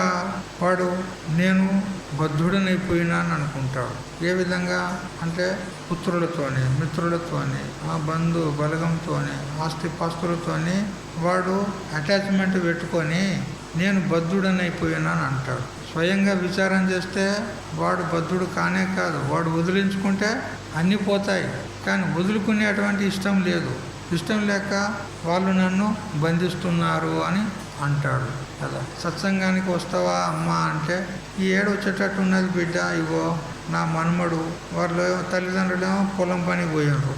వాడు నేను బద్ధుడనైపోయినాను అనుకుంటాడు. ఏ విధంగా అంటే పుత్రులతోని, మిత్రులతోని, ఆ బంధు బలగంతోని, ఆస్తిపాస్తులతోని వాడు అటాచ్మెంట్ పెట్టుకొని నేను బద్ధుడనైపోయినాను అంటాడు. స్వయంగా విచారం చేస్తే వాడు బద్ధుడు కానే కాదు. వాడు వదిలించుకుంటే అన్నీ పోతాయి, కానీ వదులుకునేటువంటి ఇష్టం లేదు. ఇష్టం లేక వాళ్ళు నన్ను బంధిస్తున్నారు అని అంటాడు కదా. సత్సంగానికి వస్తావా అమ్మా అంటే, ఈ ఏడు వచ్చేటట్టు ఉన్నది బిడ్డ, ఇగో నా మనుమడు, వాళ్ళు తల్లిదండ్రులేమో పొలం పనికి పోయినరు,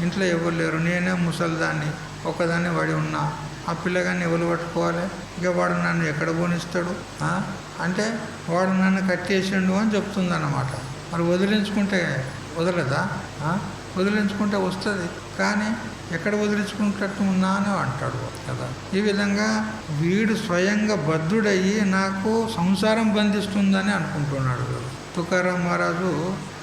ఇంట్లో ఎవరు లేరు, నేనే ముసలిదాన్ని ఒకదాన్ని వాడి ఉన్నా, ఆ పిల్లగాన్ని ఎవరు పట్టుకోవాలి, ఇక వాడు నన్ను ఎక్కడ పోనిస్తాడు అంటే వాడు నన్ను కట్టేసిండు అని చెప్తుంది అన్నమాట. మరి వదిలించుకుంటే వదలదా? వదిలించుకుంటే వస్తుంది, కానీ ఎక్కడ వదిలించుకుంటట్టు ఉన్నా అని అంటాడు కదా. ఈ విధంగా వీడు స్వయంగా బద్ధుడయ్యి నాకు సంసారం బంధిస్తుందని అనుకుంటున్నాడు. తుకారాం మహారాజు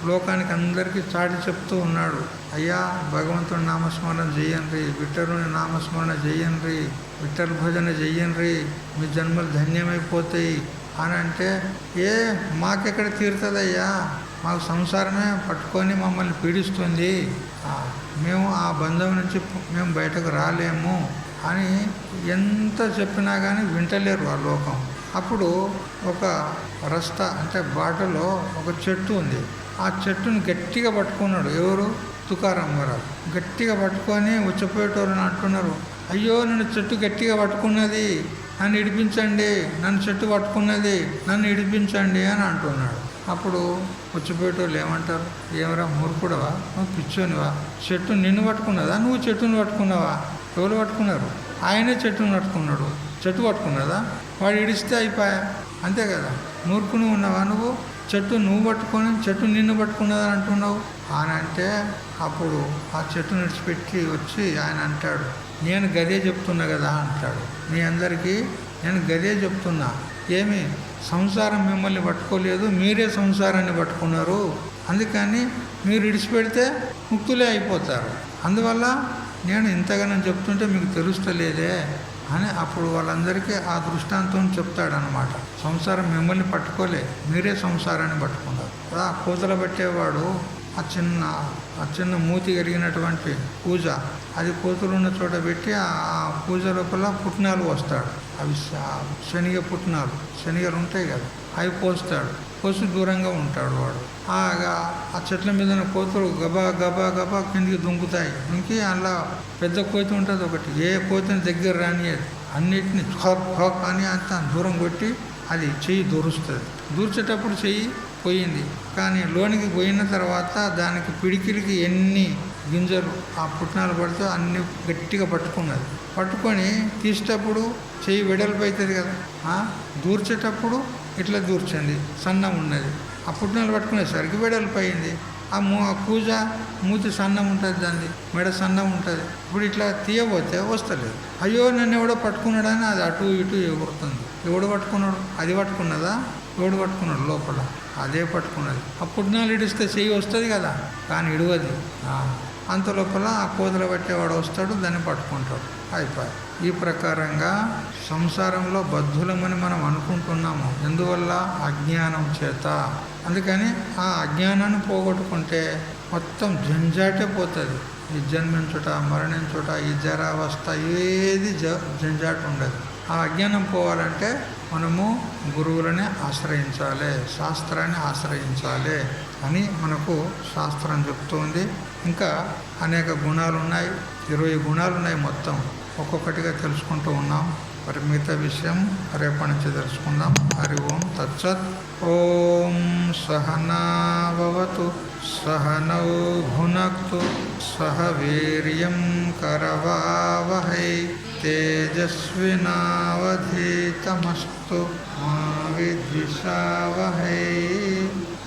లోకానికి అందరికీ చాటి చెప్తూ ఉన్నాడు, అయ్యా భగవంతుని నామస్మరణ చెయ్యండి, విఠలుని నామస్మరణ చెయ్యండి, విఠల భజన చెయ్యండి, మీ జన్మలు ధన్యమైపోతాయి అని అంటే, మాకెక్కడ తీరుతుందయ్యా, మాకు సంసారమే పట్టుకొని మమ్మల్ని పీడిస్తుంది, మేము ఆ బంధం నుంచి మేము బయటకు రాలేము అని ఎంత చెప్పినా కానీ వింటలేరు ఆ లోకం. అప్పుడు ఒక రస్తా అంటే బాటలో ఒక చెట్టు ఉంది. ఆ చెట్టును గట్టిగా పట్టుకున్నాడు ఎవరు? తుకారాం మహారాజు. గట్టిగా పట్టుకొని వచ్చిపోయేటోళ్ళని అంటున్నారు, అయ్యో నన్ను చెట్టు గట్టిగా పట్టుకున్నది, నన్ను ఇడిపించండి, నన్ను చెట్టు పట్టుకున్నది, నన్ను ఇడిపించండి అని అంటున్నాడు. అప్పుడు వచ్చిపోయేటోళ్ళు ఏమంటారు, ఏమరా మూర్ఖుడవా, నువ్వు పిచ్చోనివా, చెట్టు నిన్ను పట్టుకున్నదా, నువ్వు చెట్టును పట్టుకున్నావా? ఎవరు పట్టుకున్నారు? ఆయనే చెట్టును పట్టుకున్నాడు. చెట్టు పట్టుకున్నదా? వాడు ఇడిస్తే అయిపోయా, అంతే కదా. మూర్ఖుని ఉన్నావా నువ్వు? చెట్టు నువ్వు పట్టుకొని చెట్టు నిన్ను పట్టుకున్నదా అంటున్నావు అని అంటే, అప్పుడు ఆ చెట్టును విడిచిపెట్టి వచ్చి ఆయన అంటాడు, నేను గదే చెప్తున్నా కదా అంటాడు. మీ అందరికీ నేను గదే చెప్తున్నా, ఏమి సంసారం మిమ్మల్ని పట్టుకోలేదు, మీరే సంసారాన్ని పట్టుకున్నారు, అందుకని మీరు విడిచిపెడితే ముక్తులే అయిపోతారు. అందువల్ల నేను ఇంతగానో చెప్తుంటే మీకు తెలుస్తలేదే అని అప్పుడు వాళ్ళందరికీ ఆ దృష్టాంతం చెప్తాడనమాట. సంసారం మిమ్మల్ని పట్టుకోలే, మీరే సంసారాన్ని పట్టుకున్నారు. ఆ కూతలు పెట్టేవాడు ఆ చిన్న మూతి కలిగినటువంటి పూజ, అది కూతురు ఉన్న చోట పెట్టి ఆ పూజ లోపల పుట్నాలు పోస్తాడు. అవి శనగ పుట్నాలు, శనగలు ఉంటాయి కదా, అవి పోస్తాడు. పోసి దూరంగా ఉంటాడు వాడు. ఆ చెట్ల మీద కోతులు గబా గబా గబా కిందికి దుంకుతాయి. దుంకి అలా పెద్ద కోతి ఉంటుంది ఒకటి, ఏ కోతిని దగ్గర రానియదు, అన్నిటిని థోక్ అని అంత దూరం కొట్టి అది చెయ్యి దూరుస్తుంది. దూర్చేటప్పుడు చెయ్యి పోయింది, కానీ లోనికి పోయిన తర్వాత దానికి పిడికిలికి ఎన్ని గింజలు ఆ పుట్నాలు పడితే అన్ని గట్టిగా పట్టుకున్నది. పట్టుకొని తీసేటప్పుడు చెయ్యి వెడల్పు అవుతుంది కదా, దూర్చేటప్పుడు ఇట్లా దూర్చండి, సన్నం ఉన్నది. ఆ పుట్నాలు పట్టుకునేసరికి వెడల్పు అయింది. ఆ పూజ మూతి సన్నం ఉంటుంది, దాన్ని మెడ సన్నం ఉంటుంది. ఇప్పుడు ఇట్లా తీయబోతే వస్తలేదు. అయ్యో నన్ను ఎవడో పట్టుకున్నాడని అది అటు ఇటు ఎగురుతుంది. ఎవడు పట్టుకున్నాడు? అది పట్టుకున్నదా? ఎవడు పట్టుకున్నాడు? లోపల అదే పట్టుకున్నది. ఆ పుట్నాలు ఇడిస్తే చెయ్యి వస్తుంది కదా, కానీ ఇడవది. అంత లోపల ఆ కోదలు పట్టేవాడు వస్తాడు, దాన్ని పట్టుకుంటాడు, అయిపోయి. ఈ ప్రకారంగా సంసారంలో బద్ధులమని మనం అనుకుంటున్నాము. ఎందువల్ల? అజ్ఞానం చేత. అందుకని ఆ అజ్ఞానాన్ని పోగొట్టుకుంటే మొత్తం జంజాటే పోతుంది. ఈ జన్మించుట, మరణించుట, ఈ జరావస్థ, ఏది జంజాటు ఉండదు. ఆ అజ్ఞానం పోవాలంటే మనము గురువులని ఆశ్రయించాలి, శాస్త్రాన్ని ఆశ్రయించాలి అని మనకు శాస్త్రం చెప్తుంది. ఇంకా అనేక గుణాలు ఉన్నాయి, 20 గుణాలు ఉన్నాయి. మొత్తం ఒక్కొక్కటిగా తెలుసుకుంటూ ఉన్నాం. మరి మిగతా విషయం రేపటి నుంచి తెలుసుకుందాం. హరి ఓం తత్సత్. ఓం సహనావతు సహనౌ భునక్తు సహ వీర్యం కరవావహై తేజస్వినావధీతమస్తు మా విద్విషావహై.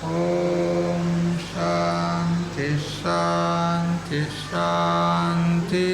ఓం శాంతి శాంతి శాంతి.